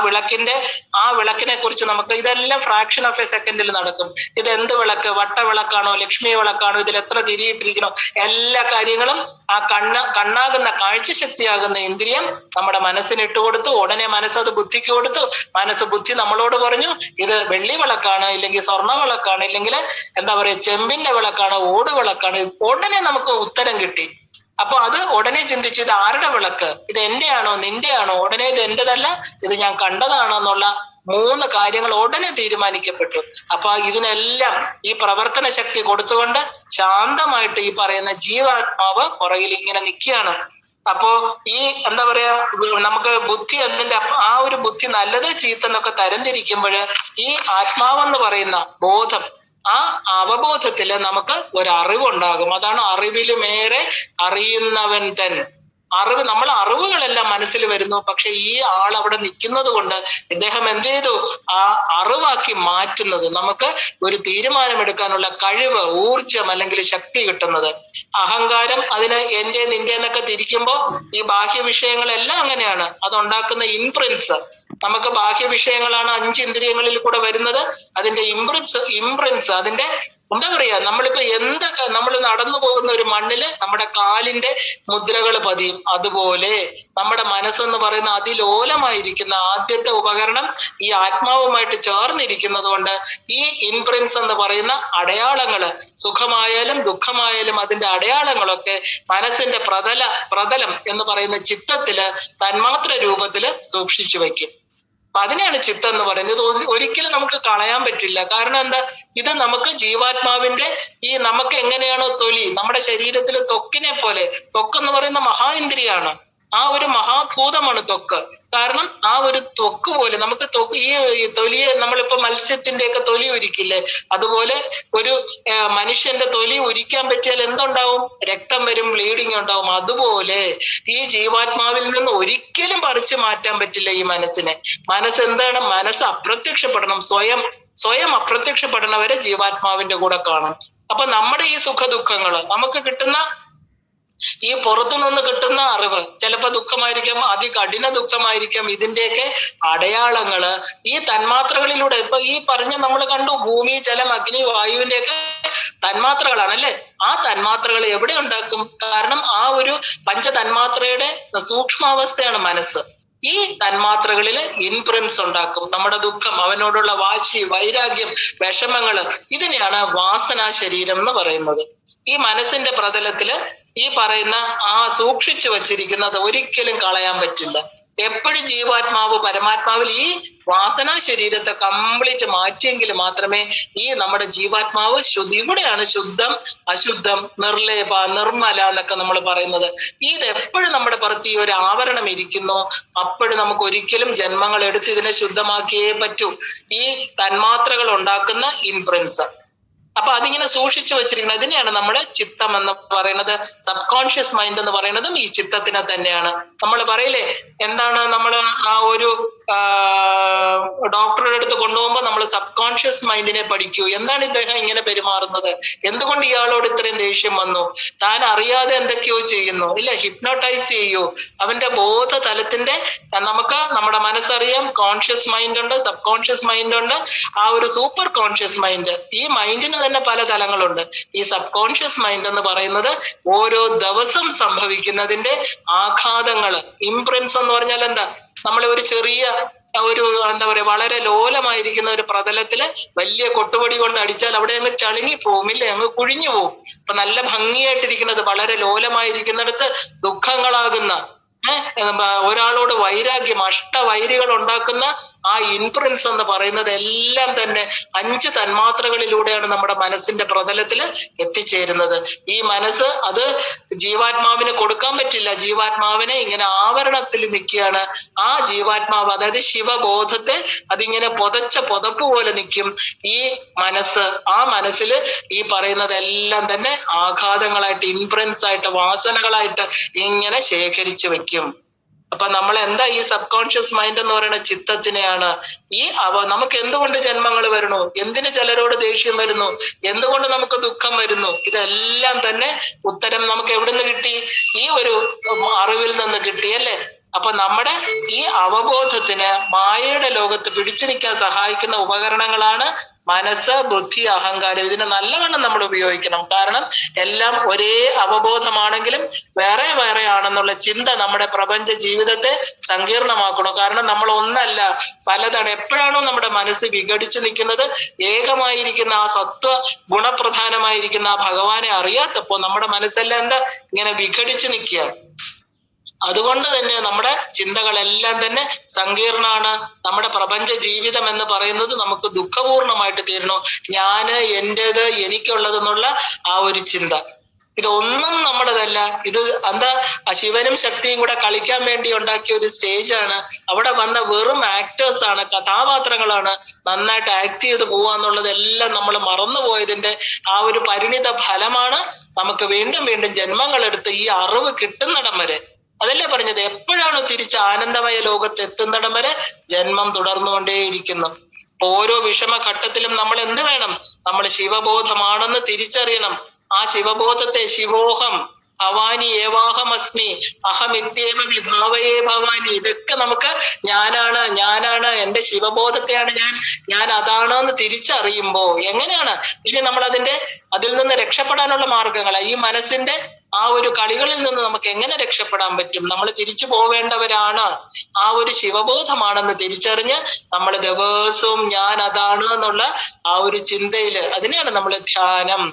വിളക്കിനെ കുറിച്ച് നമുക്ക് ഇതെല്ലാം ഫ്രാക്ഷൻ ഓഫ് എ സെക്കൻഡിൽ നടക്കും. ഇത് എന്ത് വിളക്ക്? വട്ടവിളക്കാണോ, ലക്ഷ്മി വിളക്കാണോ, ഇതിൽ എത്ര തിരിയിട്ടിരിക്കണോ, എല്ലാ കാര്യങ്ങളും ആ കണ്ണാകുന്ന കാഴ്ചശക്തിയാകുന്ന ഇന്ദ്രിയം നമ്മുടെ മനസ്സിന് ഇട്ടുകൊടുത്തു. ഉടനെ മനസ്സത് ബുദ്ധിക്ക് കൊടുത്തു. ബുദ്ധി നമ്മളോട് പറഞ്ഞു ഇത് വെള്ളി വിളക്കാണ്, ഇല്ലെങ്കിൽ സ്വർണ്ണ വിളക്കാണ്, ഇല്ലെങ്കിൽ എന്താ പറയുക ചെമ്പിന്റെ വിളക്കാണ്, ഓട് വിളക്കാണ്. ഉടനെ നമുക്ക് ഉത്തരം കിട്ടി. അപ്പൊ അത് ഉടനെ ചിന്തിച്ചു, ഇത് ആരുടെ വിളക്ക്? ഇത് എന്റെയാണോ നിന്റെയാണോ? ഉടനെ ഇത് എന്റേതല്ല, ഇത് ഞാൻ കണ്ടതാണോ എന്നുള്ള 3 കാര്യങ്ങൾ ഉടനെ തീരുമാനിക്കപ്പെട്ടു. അപ്പൊ ഇതിനെല്ലാം ഈ പ്രവർത്തന ശക്തി കൊടുത്തുകൊണ്ട് ശാന്തമായിട്ട് ഈ പറയുന്ന ജീവാത്മാവ് പുറകിൽ ഇങ്ങനെ നിൽക്കുകയാണ്. അപ്പോ ഈ എന്താ പറയാ, നമുക്ക് ബുദ്ധി അതിന്റെ ആ ഒരു ബുദ്ധി നല്ലത് ചീത്തെന്നൊക്കെ തരംതിരിക്കുമ്പോൾ ഈ ആത്മാവെന്ന് പറയുന്ന ബോധം, ആ അവബോധത്തില് നമുക്ക് ഒരു അറിവുണ്ടാകും. അതാണ് അറിവിലുമേറെ അറിയുന്നവൻ തൻ. അറിവ്, നമ്മൾ അറിവുകളെല്ലാം മനസ്സിൽ വരുന്നു, പക്ഷെ ഈ ആൾ അവിടെ നിൽക്കുന്നത് കൊണ്ട് ഇദ്ദേഹം എന്ത് ചെയ്തു, ആ അറിവാക്കി മാറ്റുന്നത്, നമുക്ക് ഒരു തീരുമാനമെടുക്കാനുള്ള കഴിവ്, ഊർജം അല്ലെങ്കിൽ ശക്തി കിട്ടുന്നത്. അഹങ്കാരം അതിന് എന്റെ നിന്റെ എന്നൊക്കെ തിരിക്കുമ്പോ ഈ ബാഹ്യ വിഷയങ്ങളെല്ലാം അങ്ങനെയാണ്. അതുണ്ടാക്കുന്ന ഇംപ്രിൻസ്, നമുക്ക് ബാഹ്യ വിഷയങ്ങളാണ് 5 ഇന്ദ്രിയങ്ങളിൽ കൂടെ വരുന്നത്. അതിന്റെ ഇംപ്രിൻസ് അതിന്റെ എന്താ പറയാ, നമ്മളിപ്പോ എന്തൊക്കെ നമ്മൾ നടന്നു പോകുന്ന ഒരു മണ്ണില് നമ്മുടെ കാലിന്റെ മുദ്രകൾ പതിയും. അതുപോലെ നമ്മുടെ മനസ്സെന്ന് പറയുന്ന അതിലോലമായിരിക്കുന്ന ആദ്യത്തെ ഉപകരണം ഈ ആത്മാവുമായിട്ട് ചേർന്നിരിക്കുന്നത് കൊണ്ട് ഈ ഇംപ്രിൻസ് എന്ന് പറയുന്ന അടയാളങ്ങള്, സുഖമായാലും ദുഃഖമായാലും അതിന്റെ അടയാളങ്ങളൊക്കെ മനസ്സിന്റെ പ്രതലം എന്ന് പറയുന്ന ചിത്തത്തില് തന്മാത്ര രൂപത്തില് സൂക്ഷിച്ചു വെക്കും. അപ്പൊ അതിനെയാണ് ചിത്തം എന്ന് പറയുന്നത്. ഒരിക്കലും നമുക്ക് കളയാൻ പറ്റില്ല. കാരണം എന്താ, ഇത് നമുക്ക് ജീവാത്മാവിന്റെ ഈ നമുക്ക് എങ്ങനെയാണോ തൊലി, നമ്മുടെ ശരീരത്തിൽ ത്വക്കിനെ പോലെ, ത്വക്കെന്ന് പറയുന്ന മഹാ ഇന്ദ്രിയാണ്, ആ ഒരു മഹാഭൂതമാണ് ത്വക്ക്. കാരണം ആ ഒരു ത്വക്ക് പോലെ നമുക്ക് ഈ തൊലിയെ, നമ്മളിപ്പോ മത്സ്യത്തിന്റെ ഒക്കെ തൊലി ഉരിക്കില്ലേ, അതുപോലെ ഒരു മനുഷ്യന്റെ തൊലി ഉരിക്കാൻ പറ്റിയാൽ എന്തുണ്ടാവും, രക്തം വരും, ബ്ലീഡിങ് ഉണ്ടാവും. അതുപോലെ ഈ ജീവാത്മാവിൽ നിന്ന് ഒരിക്കലും പറിച്ചു മാറ്റാൻ പറ്റില്ല ഈ മനസ്സിനെ. മനസ്സെന്താണ്, മനസ്സ് അപ്രത്യക്ഷപ്പെടണം, സ്വയം അപ്രത്യക്ഷപ്പെടണവരെ ജീവാത്മാവിന്റെ കൂടെ കാണും. അപ്പൊ നമ്മുടെ ഈ സുഖ ദുഃഖങ്ങള് നമുക്ക് കിട്ടുന്ന, ഈ പുറത്തു നിന്ന് കിട്ടുന്ന അറിവ് ചിലപ്പോ ദുഃഖമായിരിക്കാം, അതികഠിന ദുഃഖമായിരിക്കാം. ഇതിന്റെയൊക്കെ അടയാളങ്ങള് ഈ തന്മാത്രകളിലൂടെ, ഇപ്പൊ ഈ പറഞ്ഞ നമ്മൾ കണ്ടു, ഭൂമി, ജലം, അഗ്നി, വായുവിന്റെയൊക്കെ തന്മാത്രകളാണ് അല്ലെ. ആ തന്മാത്രകൾ എവിടെ ഉണ്ടാക്കും? കാരണം ആ ഒരു പഞ്ചതന്മാത്രയുടെ സൂക്ഷ്മാവസ്ഥയാണ് മനസ്സ്. ഈ തന്മാത്രകളില് ഇൻപ്രിൻസ് ഉണ്ടാക്കും. നമ്മുടെ ദുഃഖം, അവനോടുള്ള വാശി, വൈരാഗ്യം, വിഷമങ്ങള്, ഇതിനെയാണ് വാസനാ ശരീരം എന്ന് പറയുന്നത്. ഈ മനസ്സിന്റെ പ്രതലത്തില് ഈ പറയുന്ന ആ സൂക്ഷിച്ചു വച്ചിരിക്കുന്നത് ഒരിക്കലും കളയാൻ പറ്റില്ല. എപ്പോഴും ജീവാത്മാവ് പരമാത്മാവിൽ ഈ വാസനാ ശരീരത്തെ കംപ്ലീറ്റ് മാറ്റിയെങ്കിൽ മാത്രമേ ഈ നമ്മുടെ ജീവാത്മാവ് ഇവിടെയാണ് ശുദ്ധം, അശുദ്ധം, നിർലേപ, നിർമ്മല എന്നൊക്കെ നമ്മൾ പറയുന്നത്. ഇത് എപ്പോഴും നമ്മുടെ പുറത്ത് ഈ ഒരു ആവരണം ഇരിക്കുന്നു, അപ്പോഴും നമുക്ക് ഒരിക്കലും ജന്മങ്ങൾ എടുത്ത് ഇതിനെ ശുദ്ധമാക്കിയേ പറ്റൂ. ഈ തന്മാത്രകൾ ഉണ്ടാക്കുന്ന ഇംപ്രിൻസ്. അപ്പൊ അതിങ്ങനെ സൂക്ഷിച്ചു വെച്ചിരിക്കുന്നത്, ഇതിനെയാണ് നമ്മുടെ ചിത്തം എന്ന് പറയുന്നത്. സബ് കോൺഷ്യസ് മൈൻഡ് എന്ന് പറയുന്നതും ഈ ചിത്തത്തിനെ തന്നെയാണ്. നമ്മൾ പറയില്ലേ, എന്താണ് നമ്മൾ ആ ഒരു ഡോക്ടറുടെ അടുത്ത് കൊണ്ടുപോകുമ്പോൾ നമ്മൾ സബ് കോൺഷ്യസ് മൈൻഡിനെ പഠിക്കൂ. എന്താണ് ഇദ്ദേഹം ഇങ്ങനെ പെരുമാറുന്നത്, എന്തുകൊണ്ട് ഇയാളോട് ഇത്രയും ദേഷ്യം വന്നു, താൻ അറിയാതെ എന്തൊക്കെയോ ചെയ്യുന്നു, ഇല്ല ഹിപ്നോട്ടൈസ് ചെയ്യൂ. അവന്റെ ബോധ തലത്തിന്റെ, നമുക്ക് നമ്മുടെ മനസ്സറിയാം, കോൺഷ്യസ് മൈൻഡ് ഉണ്ട്, സബ് കോൺഷ്യസ് മൈൻഡ് ഉണ്ട്, ആ ഒരു സൂപ്പർ കോൺഷ്യസ് മൈൻഡ്. ഈ മൈൻഡിന് തന്നെ പല തലങ്ങളുണ്ട്. ഈ സബ് കോൺഷ്യസ് മൈൻഡ് എന്ന് പറയുന്നത് ഓരോ ദിവസം സംഭവിക്കുന്നതിന്റെ ആഘാതങ്ങള്, ഇംപ്രിൻസ് എന്ന് പറഞ്ഞാൽ എന്താ, നമ്മളെ ഒരു ചെറിയ ഒരു എന്താ പറയാ, വളരെ ലോലമായിരിക്കുന്ന ഒരു പ്രതലത്തില് വലിയ കൊട്ടുപടി കൊണ്ട് അടിച്ചാൽ അവിടെ അങ്ങ് ചളുങ്ങി പോവും, ഇല്ലേ, അങ്ങ് കുഴിഞ്ഞു പോവും. അപ്പൊ നല്ല ഭംഗിയായിട്ടിരിക്കുന്നത് വളരെ ലോലമായിരിക്കുന്നിടത്ത് ദുഃഖങ്ങളാകുന്ന, ഒരാളോട് വൈരാഗ്യം, അഷ്ടവൈരികൾ ഉണ്ടാക്കുന്ന ആ ഇൻഫ്ലുവൻസ് എന്ന് പറയുന്നത് എല്ലാം തന്നെ 5 തന്മാത്രകളിലൂടെയാണ് നമ്മുടെ മനസ്സിന്റെ പ്രതലത്തിൽ എത്തിച്ചേരുന്നത്. ഈ മനസ്സ് അത് ജീവാത്മാവിന് കൊടുക്കാൻ പറ്റില്ല. ജീവാത്മാവിനെ ഇങ്ങനെ ആവരണത്തിൽ നിൽക്കുകയാണ്. ആ ജീവാത്മാവ്, അതായത് ശിവബോധത്തെ അതിങ്ങനെ പുതപ്പ് പോലെ നിൽക്കും ഈ മനസ്സ്. ആ മനസ്സിൽ ഈ പറയുന്നതെല്ലാം തന്നെ ആഘാതങ്ങളായിട്ട്, ഇൻഫ്ലുവൻസ് ആയിട്ട്, വാസനകളായിട്ട് ഇങ്ങനെ ശേഖരിച്ചു വെക്കും. അപ്പൊ നമ്മൾ എന്താ, ഈ സബ് കോൺഷ്യസ് മൈൻഡ് എന്ന് പറയുന്ന ചിത്തത്തിനെയാണ് ഈ നമുക്ക് എന്തുകൊണ്ട് ജന്മങ്ങൾ വരുന്നു, എന്തിന് ചിലരോട് ദേഷ്യം വരുന്നു, എന്തുകൊണ്ട് നമുക്ക് ദുഃഖം വരുന്നു, ഇതെല്ലാം തന്നെ ഉത്തരം നമുക്ക് എവിടുന്ന് കിട്ടി? ഈ ഒരു അറിവിൽ നിന്ന് കിട്ടി അല്ലേ. അപ്പൊ നമ്മുടെ ഈ അവബോധത്തിന് മായയുടെ ലോകത്ത് പിടിച്ചു നിൽക്കാൻ സഹായിക്കുന്ന ഉപകരണങ്ങളാണ് മനസ്സ്, ബുദ്ധി, അഹങ്കാരം. ഇതിനെ നല്ലവണ്ണം നമ്മൾ ഉപയോഗിക്കണം. കാരണം എല്ലാം ഒരേ അവബോധമാണെങ്കിലും വേറെ വേറെ ആണെന്നുള്ള ചിന്ത നമ്മുടെ പ്രപഞ്ച ജീവിതത്തെ സങ്കീർണമാക്കണം. കാരണം നമ്മൾ ഒന്നല്ല, പലതാണ്. എപ്പോഴാണോ നമ്മുടെ മനസ്സ് വിഘടിച്ചു നിൽക്കുന്നത്, ഏകമായിരിക്കുന്ന ആ സത്വ ഗുണപ്രധാനമായിരിക്കുന്ന ആ ഭഗവാനെ അറിയാത്തപ്പോ നമ്മുടെ മനസ്സെല്ലാം എന്താ, ഇങ്ങനെ വിഘടിച്ചു നിൽക്കുക. അതുകൊണ്ട് തന്നെ നമ്മുടെ ചിന്തകളെല്ലാം തന്നെ സങ്കീർണാണ്. നമ്മുടെ പ്രപഞ്ച ജീവിതം എന്ന് പറയുന്നത് നമുക്ക് ദുഃഖപൂർണമായിട്ട് തീരണോ, ഞാന്, എന്റേത്, എനിക്കുള്ളതെന്നുള്ള ആ ഒരു ചിന്ത. ഇതൊന്നും നമ്മുടേതല്ല. ഇത് എന്താ, ശിവനും ശക്തിയും കൂടെ കളിക്കാൻ വേണ്ടി ഉണ്ടാക്കിയ ഒരു സ്റ്റേജാണ്. അവിടെ വന്ന വെറും ആക്ടേഴ്സ് ആണ്, കഥാപാത്രങ്ങളാണ്. നന്നായിട്ട് ആക്ട് ചെയ്ത് പോവാന്നുള്ളതെല്ലാം നമ്മൾ മറന്നുപോയതിന്റെ ആ ഒരു പരിണിത ഫലമാണ് നമുക്ക് വീണ്ടും വീണ്ടും ജന്മങ്ങളെടുത്ത് ഈ അറിവ് കിട്ടുന്നിടം വരെ. അതല്ലേ പറഞ്ഞത്, എപ്പോഴാണോ തിരിച്ച് ആനന്ദമയ ലോകത്ത് എത്തുന്നിടം വരെ ജന്മം തുടർന്നുകൊണ്ടേയിരിക്കുന്നു. ഓരോ വിഷമഘട്ടത്തിലും നമ്മൾ എന്ത് വേണം? നമ്മൾ ശിവബോധമാണെന്ന് തിരിച്ചറിയണം. ആ ശിവബോധത്തെ ശിവോഹം ഭവാനി ഏവാഹമസ്മി അഹമിത്യേവ വിഭാവയേ ഭവാനി, ഇതൊക്കെ നമുക്ക് ഞാനാണ്, എന്റെ ശിവബോധത്തെയാണ് ഞാൻ അതാണെന്ന് തിരിച്ചറിയുമ്പോ എങ്ങനെയാണ് ഇനി നമ്മൾ അതിൽ നിന്ന് രക്ഷപ്പെടാനുള്ള മാർഗങ്ങൾ, ഈ മനസ്സിന്റെ ആ ഒരു കളികളിൽ നിന്ന് നമുക്ക് എങ്ങനെ രക്ഷപ്പെടാൻ പറ്റും? നമ്മൾ തിരിച്ചു പോവേണ്ടവരാണ്. ആ ഒരു ശിവബോധമാണെന്ന് തിരിച്ചറിഞ്ഞ് നമ്മൾ ദിവസവും ഞാൻ അതാണ് എന്നുള്ള ആ ഒരു ചിന്തയില്, അതിനെയാണ് നമ്മൾ ധ്യാനം,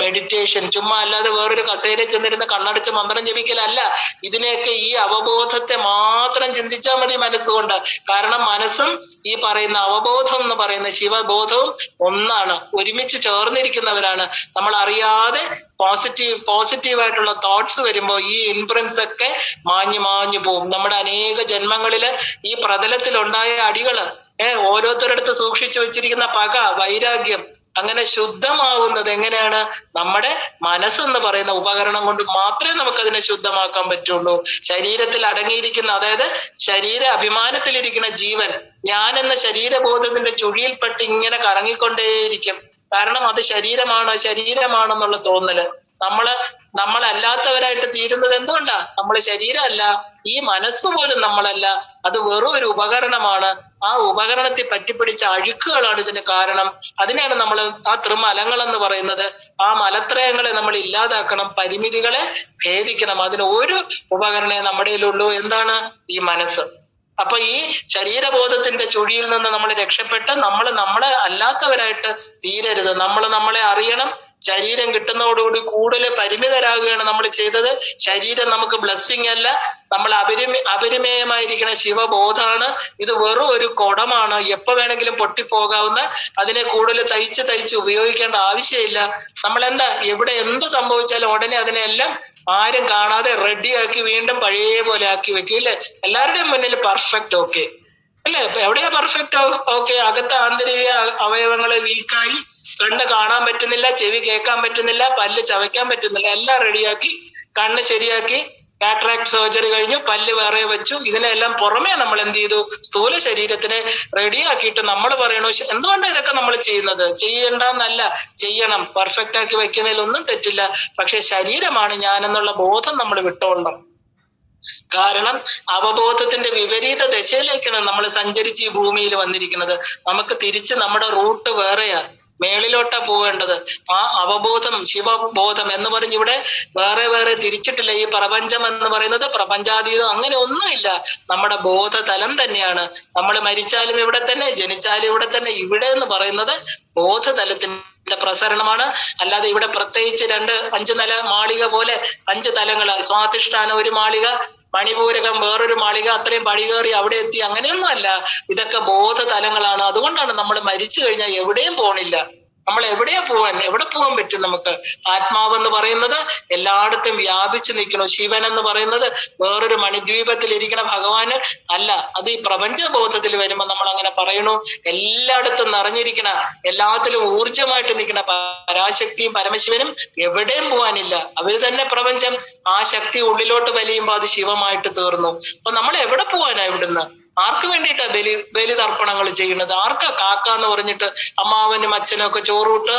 മെഡിറ്റേഷൻ. ചുമ്മാ അല്ലാതെ വേറൊരു കസേരയിൽ ചെന്നിരുന്ന് കണ്ണടച്ച് മന്ത്രം ജപിക്കലല്ല. ഇതിനെയൊക്കെ ഈ അവബോധത്തെ മാത്രം ചിന്തിച്ചാൽ മതി മനസ്സുകൊണ്ട്. കാരണം മനസ്സും ഈ പറയുന്ന അവബോധം എന്ന് പറയുന്ന ശിവബോധവും ഒന്നാണ്, ഒരുമിച്ച് ചേർന്നിരിക്കുന്നവരാണ്. നമ്മൾ അറിയാതെ പോസിറ്റീവായിട്ടുള്ള തോട്ട്സ് വരുമ്പോൾ ഈ ഇൻഫ്ലുവൻസ് ഒക്കെ മാഞ്ഞു പോകും. നമ്മുടെ അനേക ജന്മങ്ങളില് ഈ പ്രതലത്തിലുണ്ടായ അടികള്, ഓരോരുത്തരടുത്ത് സൂക്ഷിച്ചു വെച്ചിരിക്കുന്ന പക, വൈരാഗ്യം അങ്ങനെ ശുദ്ധമാവുന്നത് എങ്ങനെയാണ്? നമ്മുടെ മനസ്സെന്ന് പറയുന്ന ഉപകരണം കൊണ്ട് മാത്രമേ നമുക്കതിനെ ശുദ്ധമാക്കാൻ പറ്റുള്ളൂ. ശരീരത്തിൽ അടങ്ങിയിരിക്കുന്ന, അതായത് ശരീര അഭിമാനത്തിലിരിക്കുന്ന ജീവൻ ഞാൻ എന്ന ശരീരബോധത്തിന്റെ ചുഴിയിൽപ്പെട്ട് ഇങ്ങനെ കറങ്ങിക്കൊണ്ടേയിരിക്കും. കാരണം അത് ശരീരമാണെന്നുള്ള തോന്നല്. നമ്മളല്ലാത്തവരായിട്ട് തീരുന്നത് എന്തുകൊണ്ടാ? നമ്മൾ ശരീരമല്ല, ഈ മനസ്സ് പോലും നമ്മളല്ല, അത് വെറും ഒരു ഉപകരണമാണ്. ആ ഉപകരണത്തെ പറ്റിപ്പിടിച്ച അഴുക്കുകളാണ് ഇതിന് കാരണം. അതിനാണ് നമ്മൾ ആ ത്രിമലങ്ങൾ എന്ന് പറയുന്നത്. ആ മലത്രയങ്ങളെ നമ്മൾ ഇല്ലാതാക്കണം, പരിമിതികളെ ഭേദിക്കണം. അതിന് ഒരു ഉപകരണേ നമ്മുടെ കയ്യിലുള്ളൂ, എന്താണ്? ഈ മനസ്സ്. അപ്പൊ ഈ ശരീരബോധത്തിന്റെ ചുഴിയിൽ നിന്ന് നമ്മൾ രക്ഷപ്പെട്ട് നമ്മളെ അല്ലാത്തവരായിട്ട് തീരരുത്. നമ്മളെ അറിയണം. ശരീരം കിട്ടുന്നതോടുകൂടി കൂടുതൽ പരിമിതരാകുകയാണ് നമ്മൾ ചെയ്തത്. ശരീരം നമുക്ക് ബ്ലെസ്സിങ് അല്ല, നമ്മൾ അപരിമേയമായിരിക്കുന്ന ശിവബോധമാണ്. ഇത് വെറും ഒരു കുടമാണ്, എപ്പോ വേണമെങ്കിലും പൊട്ടിപ്പോകാവുന്ന. അതിനെ കൂടുതൽ തയ്ച്ച് ഉപയോഗിക്കേണ്ട ആവശ്യമില്ല. നമ്മളെന്താ, എവിടെ എന്ത് സംഭവിച്ചാലും ഉടനെ അതിനെല്ലാം ആരും കാണാതെ റെഡിയാക്കി വീണ്ടും പഴയ പോലെ ആക്കി വെക്കും, ഇല്ലേ? എല്ലാവരുടെയും മുന്നിൽ പെർഫെക്റ്റ് ഓക്കെ അല്ലേ? എവിടെയാ പെർഫെക്റ്റ് ഓക്കെ? അകത്ത് ആന്തരിക അവയവങ്ങളെ വീക്കായി, കണ്ണ് കാണാൻ പറ്റുന്നില്ല, ചെവി കേൾക്കാൻ പറ്റുന്നില്ല, പല്ല് ചവയ്ക്കാൻ പറ്റുന്നില്ല, എല്ലാം റെഡിയാക്കി, കണ്ണ് ശരിയാക്കി, കാറ്ററാക്ട് സർജറി കഴിഞ്ഞു, പല്ല് വേറെ വെച്ചു. ഇതിനെല്ലാം പുറമെ നമ്മൾ എന്ത് ചെയ്തു? സ്ഥൂല ശരീരത്തിനെ റെഡിയാക്കിയിട്ട് നമ്മൾ പറയണു, എന്തുകൊണ്ടാണ് ഇതൊക്കെ നമ്മൾ ചെയ്യുന്നത്? ചെയ്യണ്ടെന്നല്ല, ചെയ്യണം. പെർഫെക്റ്റ് ആക്കി വെക്കുന്നതിലൊന്നും തെറ്റില്ല. പക്ഷെ ശരീരമാണ് ഞാനെന്നുള്ള ബോധം നമ്മൾ വിട്ടോളണം. കാരണം അവബോധത്തിന്റെ വിപരീത ദശയിലേക്കാണ് നമ്മൾ സഞ്ചരിച്ച് ഈ ഭൂമിയിൽ വന്നിരിക്കുന്നത്. നമുക്ക് തിരിച്ച് നമ്മുടെ റൂട്ട് വേറെയാ, മേളിലോട്ടാ പോവേണ്ടത്. ആ അവബോധം, ശിവബോധം എന്ന് പറഞ്ഞ് ഇവിടെ വേറെ തിരിച്ചിട്ടില്ല. ഈ പ്രപഞ്ചം എന്ന് പറയുന്നത് പ്രപഞ്ചാതീതം അങ്ങനെ ഒന്നുമില്ല, നമ്മുടെ ബോധതലം തന്നെയാണ്. നമ്മൾ മരിച്ചാലും ഇവിടെ തന്നെ, ജനിച്ചാലും ഇവിടെ തന്നെ. ഇവിടെ എന്ന് പറയുന്നത് ബോധതലത്തിന്റെ പ്രസരണമാണ്. അല്ലാതെ ഇവിടെ പ്രത്യേകിച്ച് 5 നില മാളിക പോലെ 5 തലങ്ങൾ, സ്വാധിഷ്ഠാനം ഒരു മാളിക, മണിപൂരകം വേറൊരു മാളിക, അത്രയും പടി കയറി അവിടെ എത്തി, അങ്ങനെയൊന്നും അല്ല. ഇതൊക്കെ ബോധതലങ്ങളാണ്. അതുകൊണ്ടാണ് നമ്മൾ മരിച്ചു കഴിഞ്ഞാൽ എവിടെയും പോണില്ല. നമ്മൾ എവിടെ പോകാൻ പറ്റും നമുക്ക്? ആത്മാവെന്ന് പറയുന്നത് എല്ലായിടത്തും വ്യാപിച്ചു നിൽക്കണു. ശിവൻ എന്ന് പറയുന്നത് വേറൊരു മണിദ്വീപത്തിൽ ഇരിക്കണ ഭഗവാന് അല്ല. അത് ഈ പ്രപഞ്ചബോധത്തിൽ വരുമ്പോൾ നമ്മൾ അങ്ങനെ പറയണു. എല്ലായിടത്തും നിറഞ്ഞിരിക്കണ, എല്ലാത്തിലും ഊർജമായിട്ട് നിൽക്കണ പരാശക്തിയും പരമശിവനും എവിടെയും പോകാനില്ല. അവര് തന്നെ പ്രപഞ്ചം. ആ ശക്തി ഉള്ളിലോട്ട് വലിയുമ്പോൾ അത് ശിവമായിട്ട് തീർന്നു. അപ്പൊ നമ്മൾ എവിടെ പോകാനാ ഇവിടുന്ന്? ആർക്ക് വേണ്ടിയിട്ടാ ബലിതർപ്പണങ്ങൾ ചെയ്യുന്നത്? ആർക്കാ കാക്കാന്ന് പറഞ്ഞിട്ട് അമ്മാവനും അച്ഛനും ഒക്കെ ചോറൂട്ട്?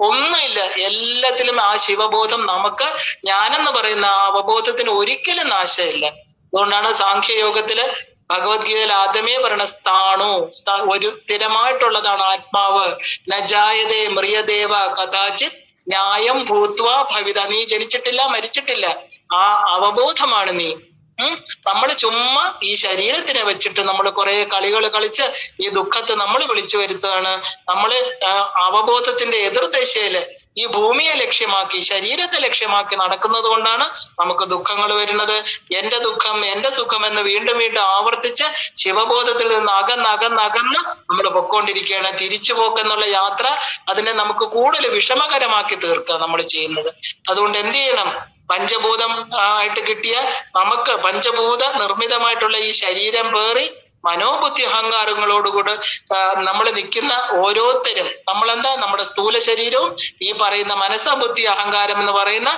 ഒന്നുമില്ല. എല്ലാത്തിലും ആ ശിവബോധം നമുക്ക്, ഞാനെന്ന് പറയുന്ന ആ അവബോധത്തിന് ഒരിക്കലും നാശമില്ല. അതുകൊണ്ടാണ് സാഖ്യയോഗത്തില് ഭഗവത്ഗീതയിൽ ആദ്യമേ പറയണ സ്ഥാണു, ഒരു സ്ഥിരമായിട്ടുള്ളതാണ് ആത്മാവ്. നജായതേ മ്രിയദേവ കഥാചിത് ന്യായം ഭൂത്വ ഭവിത. നീ ജനിച്ചിട്ടില്ല, മരിച്ചിട്ടില്ല, ആ അവബോധമാണ് നീ. നമ്മൾ ചുമ്മാ ഈ ശരീരത്തിനെ വെച്ചിട്ട് നമ്മൾ കുറെ കളികൾ കളിച്ച് ഈ ദുഃഖത്തെ നമ്മൾ വിളിച്ചു വരുത്തുകയാണ്. നമ്മള് അവബോധത്തിന്റെ എതിർദിശയില് ഈ ഭൂമിയെ ലക്ഷ്യമാക്കി, ശരീരത്തെ ലക്ഷ്യമാക്കി നടക്കുന്നത് കൊണ്ടാണ് നമുക്ക് ദുഃഖങ്ങൾ വരുന്നത്. എന്റെ ദുഃഖം എന്റെ സുഖം എന്ന് വീണ്ടും വീണ്ടും ആവർത്തിച്ച് ശിവബോധത്തിൽ നിന്ന് അകന്ന് നമ്മൾ പൊക്കോണ്ടിരിക്കുകയാണ്. തിരിച്ചുപോക്ക് എന്നുള്ള യാത്ര അതിനെ നമുക്ക് കൂടുതൽ വിഷമകരമാക്കി തീർക്കുക നമ്മൾ ചെയ്യുന്നത്. അതുകൊണ്ട് എന്ത് ചെയ്യണം? പഞ്ചഭൂതം ആയിട്ട് കിട്ടിയ നമുക്ക് പഞ്ചഭൂത നിർമ്മിതമായിട്ടുള്ള ഈ ശരീരം പേറി മനോബുദ്ധി അഹങ്കാരങ്ങളോടുകൂടി നമ്മൾ നിൽക്കുന്ന ഓരോരുത്തരും, നമ്മളെന്താ, നമ്മുടെ സ്ഥൂല ശരീരവും ഈ പറയുന്ന മനസ്സ്, ബുദ്ധി, അഹങ്കാരം എന്ന് പറയുന്ന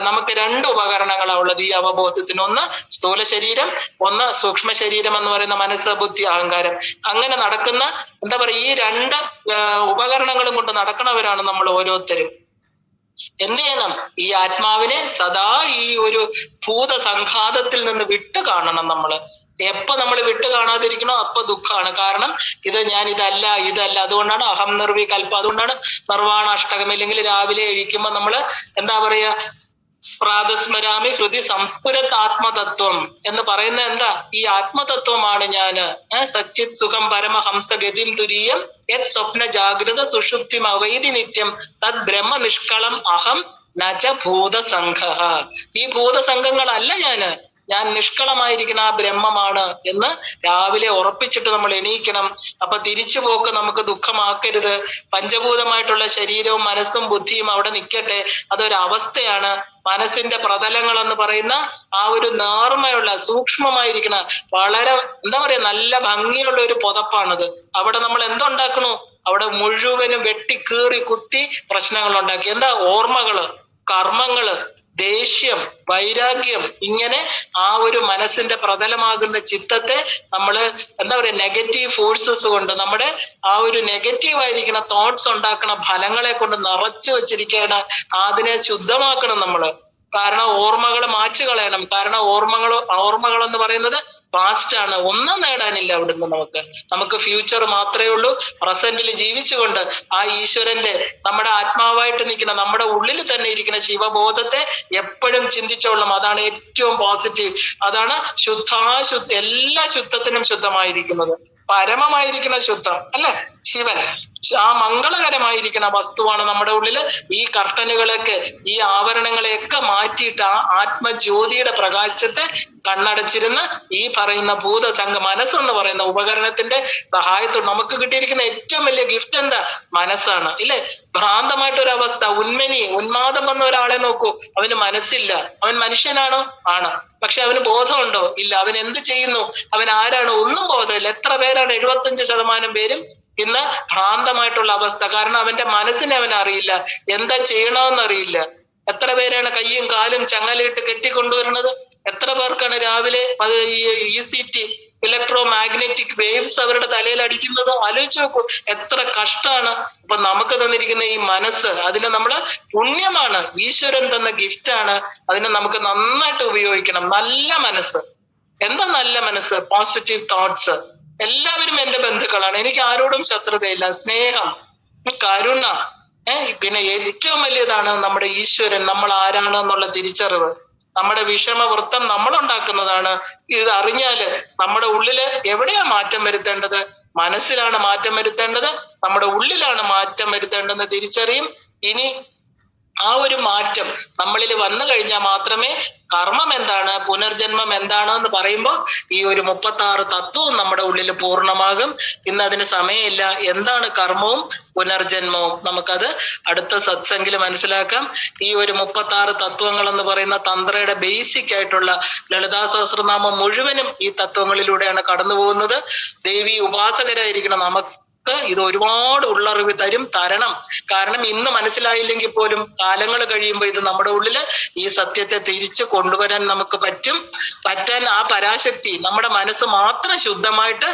നമുക്ക് രണ്ട് ഉപകരണങ്ങളാണ് ഉള്ളത് ഈ അവബോധത്തിന്. ഒന്ന് സ്ഥൂല ശരീരം, ഒന്ന് സൂക്ഷ്മ ശരീരം എന്ന് പറയുന്ന മനസ്സ്, ബുദ്ധി, അഹങ്കാരം. അങ്ങനെ നടക്കുന്ന എന്താ പറയുക, ഈ രണ്ട് ഉപകരണങ്ങളും കൊണ്ട് നടക്കണവരാണ് നമ്മൾ ഓരോരുത്തരും. എന്ത് ചെയ്യണം? ഈ ആത്മാവിനെ സദാ ഈ ഒരു ഭൂതസംഘാതത്തിൽ നിന്ന് വിട്ട് കാണണം നമ്മള്. എപ്പോ നമ്മൾ വിട്ട് കാണാതിരിക്കണോ അപ്പൊ ദുഃഖമാണ്. കാരണം ഇതല്ല. അതുകൊണ്ടാണ് അഹം നിർവികൽപ്പം. അതുകൊണ്ടാണ് നിർവാണ അഷ്ടകം. ഇല്ലെങ്കിൽ രാവിലെ എഴുതിക്കുമ്പോ നമ്മള് എന്താ പറയാ, പ്രാതസ്മരാമി ഹൃദി സംസ്ഫുരത് ആത്മതത്വം എന്ന് പറയുന്നത് എന്താ? ഈ ആത്മതത്വമാണ് ഞാന്. സച്ചിത് സുഖം പരമഹംസ ഗതിം തുരീയം യത് സ്വപ്ന ജാഗ്രത സുഷുപ്തിം അവൈതി നിത്യം തത് ബ്രഹ്മ നിഷ്കളം അഹം നച ഭൂതസംഘ. ഈ ഭൂതസംഘങ്ങളല്ല ഞാൻ നിഷ്കളമായിരിക്കുന്ന ആ ബ്രഹ്മമാണ് എന്ന് രാവിലെ ഉറപ്പിച്ചിട്ട് നമ്മൾ എണീക്കണം. അപ്പൊ തിരിച്ചു പോക്ക് നമുക്ക് ദുഃഖമാക്കരുത്. പഞ്ചഭൂതമായിട്ടുള്ള ശരീരവും മനസ്സും ബുദ്ധിയും അവിടെ നിൽക്കട്ടെ. അതൊരവസ്ഥയാണ്. മനസ്സിന്റെ പ്രതലങ്ങൾ എന്ന് പറയുന്ന ആ ഒരു നേർമയുള്ള സൂക്ഷ്മമായിരിക്കുന്ന വളരെ എന്താ പറയാ നല്ല ഭംഗിയുള്ള ഒരു പുതപ്പാണത്. അവിടെ നമ്മൾ എന്തുണ്ടാക്കണു? അവിടെ മുഴുവനും വെട്ടിക്കീറി കുത്തി പ്രശ്നങ്ങൾ ഉണ്ടാക്കി. എന്താ? ഓർമ്മകള്, കർമ്മങ്ങള്, ദേഷ്യം, വൈരാഗ്യം, ഇങ്ങനെ ആ ഒരു മനസ്സിന്റെ പ്രതലമാകുന്ന ചിത്തത്തെ നമ്മള് എന്താ പറയാ നെഗറ്റീവ് ഫോഴ്സസ് കൊണ്ട്, നമ്മുടെ ആ ഒരു നെഗറ്റീവ് ആയിരിക്കുന്ന തോട്ട്സ് ഉണ്ടാക്കുന്ന ഫലങ്ങളെ കൊണ്ട് നിറച്ചു വെച്ചിരിക്കുകയാണ്. അതിനെ ശുദ്ധമാക്കണം നമ്മള്. കാരണം ഓർമ്മകൾ മാച്ചു കളയണം. കാരണം ഓർമ്മകൾ എന്ന് പറയുന്നത് പാസ്റ്റ് ആണ്. ഒന്നും നേടാനില്ല അവിടുന്ന്. നമുക്ക് ഫ്യൂച്ചർ മാത്രമേ ഉള്ളൂ. പ്രസന്റിൽ ജീവിച്ചുകൊണ്ട് ആ ഈശ്വരന്റെ നമ്മുടെ ആത്മാവായിട്ട് നിൽക്കുന്ന നമ്മുടെ ഉള്ളിൽ തന്നെ ഇരിക്കുന്ന ശിവബോധത്തെ എപ്പോഴും ചിന്തിച്ചോളണം. അതാണ് ഏറ്റവും പോസിറ്റീവ്. അതാണ് എല്ലാ ശുദ്ധത്തിനും ശുദ്ധമായിരിക്കുന്നത്, പരമമായിരിക്കുന്ന ശുദ്ധം അല്ലെ ശിവൻ. ആ മംഗളകരമായിരിക്കുന്ന വസ്തുവാണ് നമ്മുടെ ഉള്ളില്. ഈ കർട്ടനുകളൊക്കെ, ഈ ആവരണങ്ങളെയൊക്കെ മാറ്റിയിട്ട് ആ ആത്മജ്യോതിയുടെ പ്രകാശത്തെ കണ്ണടച്ചിരുന്ന് ഈ പറയുന്ന ഭൂതസംഘ മനസ്സെന്ന് പറയുന്ന ഉപകരണത്തിന്റെ സഹായത്തോട് നമുക്ക് കിട്ടിയിരിക്കുന്ന ഏറ്റവും വലിയ ഗിഫ്റ്റ് എന്താ? മനസ്സാണ് ഇല്ലേ? ഭ്രാന്തമായിട്ടൊരവസ്ഥ, ഉന്മാദം വന്ന ഒരാളെ നോക്കൂ, അവന് മനസ്സില്ല. അവൻ മനുഷ്യനാണോ? ആണ്. പക്ഷെ അവന് ബോധമുണ്ടോ? ഇല്ല. അവൻ എന്ത് ചെയ്യുന്നു? അവൻ ആരാണ്? ഒന്നും ബോധമില്ല. എത്ര പേരാണ്? 75% പേരും ഇന്ന് ഭ്രാന്തമായിട്ടുള്ള അവസ്ഥ. കാരണം അവന്റെ മനസ്സിനെ അവൻ അറിയില്ല, എന്താ ചെയ്യണമെന്ന് അറിയില്ല. എത്ര പേരാണ് കയ്യും കാലും ചങ്ങലയിട്ട് കെട്ടിക്കൊണ്ടുവരുന്നത്? എത്ര പേർക്കാണ് രാവിലെ ECT, ഇലക്ട്രോ മാഗ്നറ്റിക് വേവ്സ് അവരുടെ തലയിൽ അടിക്കുന്നത്? ആലോചിച്ച് നോക്കൂ, എത്ര കഷ്ടമാണ്. അപ്പൊ നമുക്ക് തന്നിരിക്കുന്ന ഈ മനസ്സ്, അതിനെ നമ്മള് പുണ്യമാണ്, ഈശ്വരൻ തന്ന ഗിഫ്റ്റാണ്. അതിനെ നമുക്ക് നന്നായിട്ട് ഉപയോഗിക്കണം. നല്ല മനസ്സ്. എന്താ നല്ല മനസ്സ്? Positive thoughts. എല്ലാവരും എന്റെ ബന്ധുക്കളാണ്. എനിക്ക് ആരോടും ശത്രുതയില്ല. സ്നേഹം, കരുണ. പിന്നെ ഏറ്റവും വലിയതാണ് നമ്മുടെ ഈശ്വരൻ, നമ്മൾ ആരാണ് എന്നുള്ള തിരിച്ചറിവ്. നമ്മുടെ വിഷമവൃത്തം നമ്മൾ ഉണ്ടാക്കുന്നതാണ്. ഇത് അറിഞ്ഞാല് നമ്മുടെ ഉള്ളില് എവിടെയാ മാറ്റം വരുത്തേണ്ടത്? മനസ്സിലാണ് മാറ്റം വരുത്തേണ്ടത്, നമ്മുടെ ഉള്ളിലാണ് മാറ്റം വരുത്തേണ്ടതെന്ന് തിരിച്ചറിയും. ഇനി ആ ഒരു മാറ്റം നമ്മളിൽ വന്നു കഴിഞ്ഞാൽ മാത്രമേ കർമ്മം എന്താണ്, പുനർജന്മം എന്താണ് എന്ന് പറയുമ്പോൾ ഈ ഒരു 36 തത്വവും നമ്മുടെ ഉള്ളിൽ പൂർണ്ണമാകും. ഇന്ന് അതിന് സമയമില്ല. എന്താണ് കർമ്മവും പുനർജന്മവും? നമുക്കത് അടുത്ത സത്സംഗിൽ മനസ്സിലാക്കാം. ഈ ഒരു 36 തത്വങ്ങൾ എന്ന് പറയുന്ന തന്ത്രയുടെ ബേസിക് ആയിട്ടുള്ള ലളിതാ സഹസ്രനാമം മുഴുവനും ഈ തത്വങ്ങളിലൂടെയാണ് കടന്നു പോകുന്നത്. ദേവി ഉപാസകരായിരിക്കണം നമുക്ക് ഇത് ഒരുപാട് ഉള്ളറിവ് തരണം. കാരണം ഇന്ന് മനസ്സിലായില്ലെങ്കിൽ പോലും കാലങ്ങൾ കഴിയുമ്പോൾ ഇത് നമ്മുടെ ഉള്ളില് ഈ സത്യത്തെ തിരിച്ചു കൊണ്ടുവരാൻ നമുക്ക് പറ്റാൻ ആ പരാശക്തി നമ്മുടെ മനസ്സ് മാത്രം ശുദ്ധമായിട്ട്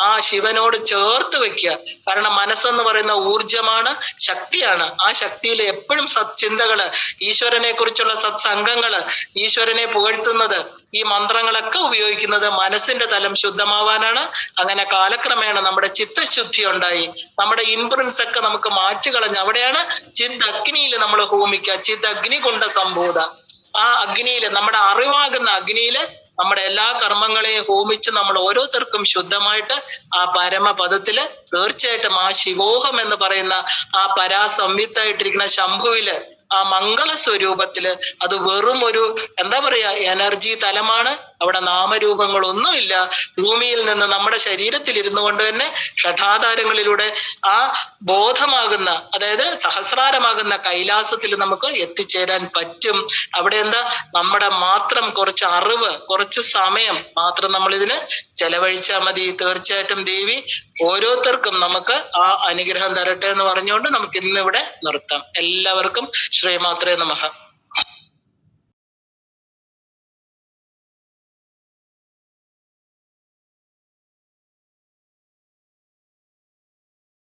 ആ ശിവനോട് ചേർത്ത് വെക്കുക. കാരണം മനസ്സെന്ന് പറയുന്ന ഊർജമാണ്, ശക്തിയാണ്. ആ ശക്തിയിൽ എപ്പോഴും സത്ചിന്തകള്, ഈശ്വരനെ കുറിച്ചുള്ള സത്സംഗങ്ങള്, ഈശ്വരനെ പുകഴ്ത്തുന്നത്, ഈ മന്ത്രങ്ങളൊക്കെ ഉപയോഗിക്കുന്നത് മനസ്സിന്റെ തലം ശുദ്ധമാവാനാണ്. അങ്ങനെ കാലക്രമേണ നമ്മുടെ ചിത്തശുദ്ധി ഉണ്ടായി, നമ്മുടെ ഇംപ്രിൻസ് ഒക്കെ നമുക്ക് മാച്ചു കളഞ്ഞ് അവിടെയാണ് ചിദ് അഗ്നിയിൽ നമ്മൾ ഹോമിക്കുക. ചിദ് അഗ്നി കൊണ്ട സംഭൂത. ആ അഗ്നിയില്, നമ്മുടെ അറിവാകുന്ന അഗ്നിയില് നമ്മുടെ എല്ലാ കർമ്മങ്ങളെയും ഹോമിച്ച് നമ്മൾ ഓരോരുത്തർക്കും ശുദ്ധമായിട്ട് ആ പരമപദത്തില് തീർച്ചയായിട്ടും ആ ശിവോഹം എന്ന് പറയുന്ന ആ പരാസംവിത്തായിട്ടിരിക്കുന്ന ശംഭുവില്, ആ മംഗള സ്വരൂപത്തില്, അത് വെറും ഒരു എന്താ പറയാ എനർജി തലമാണ്. അവിടെ നാമരൂപങ്ങളൊന്നുമില്ല. ഭൂമിയിൽ നിന്ന് നമ്മുടെ ശരീരത്തിൽ ഇരുന്നു കൊണ്ട് തന്നെ ഷഠാധാരങ്ങളിലൂടെ ആ ബോധമാകുന്ന, അതായത് സഹസ്രാരമാകുന്ന കൈലാസത്തിൽ നമുക്ക് എത്തിച്ചേരാൻ പറ്റും. അവിടെ എന്താ, നമ്മുടെ മാത്രം കുറച്ച് അറിവ്, കുറച്ച് സമയം മാത്രം നമ്മൾ ഇതിന് ചെലവഴിച്ചാൽ മതി. തീർച്ചയായിട്ടും ദേവി ഓരോരുത്തർക്കും നമുക്ക് ആ അനുഗ്രഹം തരട്ടെ എന്ന് പറഞ്ഞുകൊണ്ട് നമുക്ക് ഇന്നിവിടെ നിർത്താം. എല്ലാവർക്കും ശ്രീമാത്രേ നമഃ.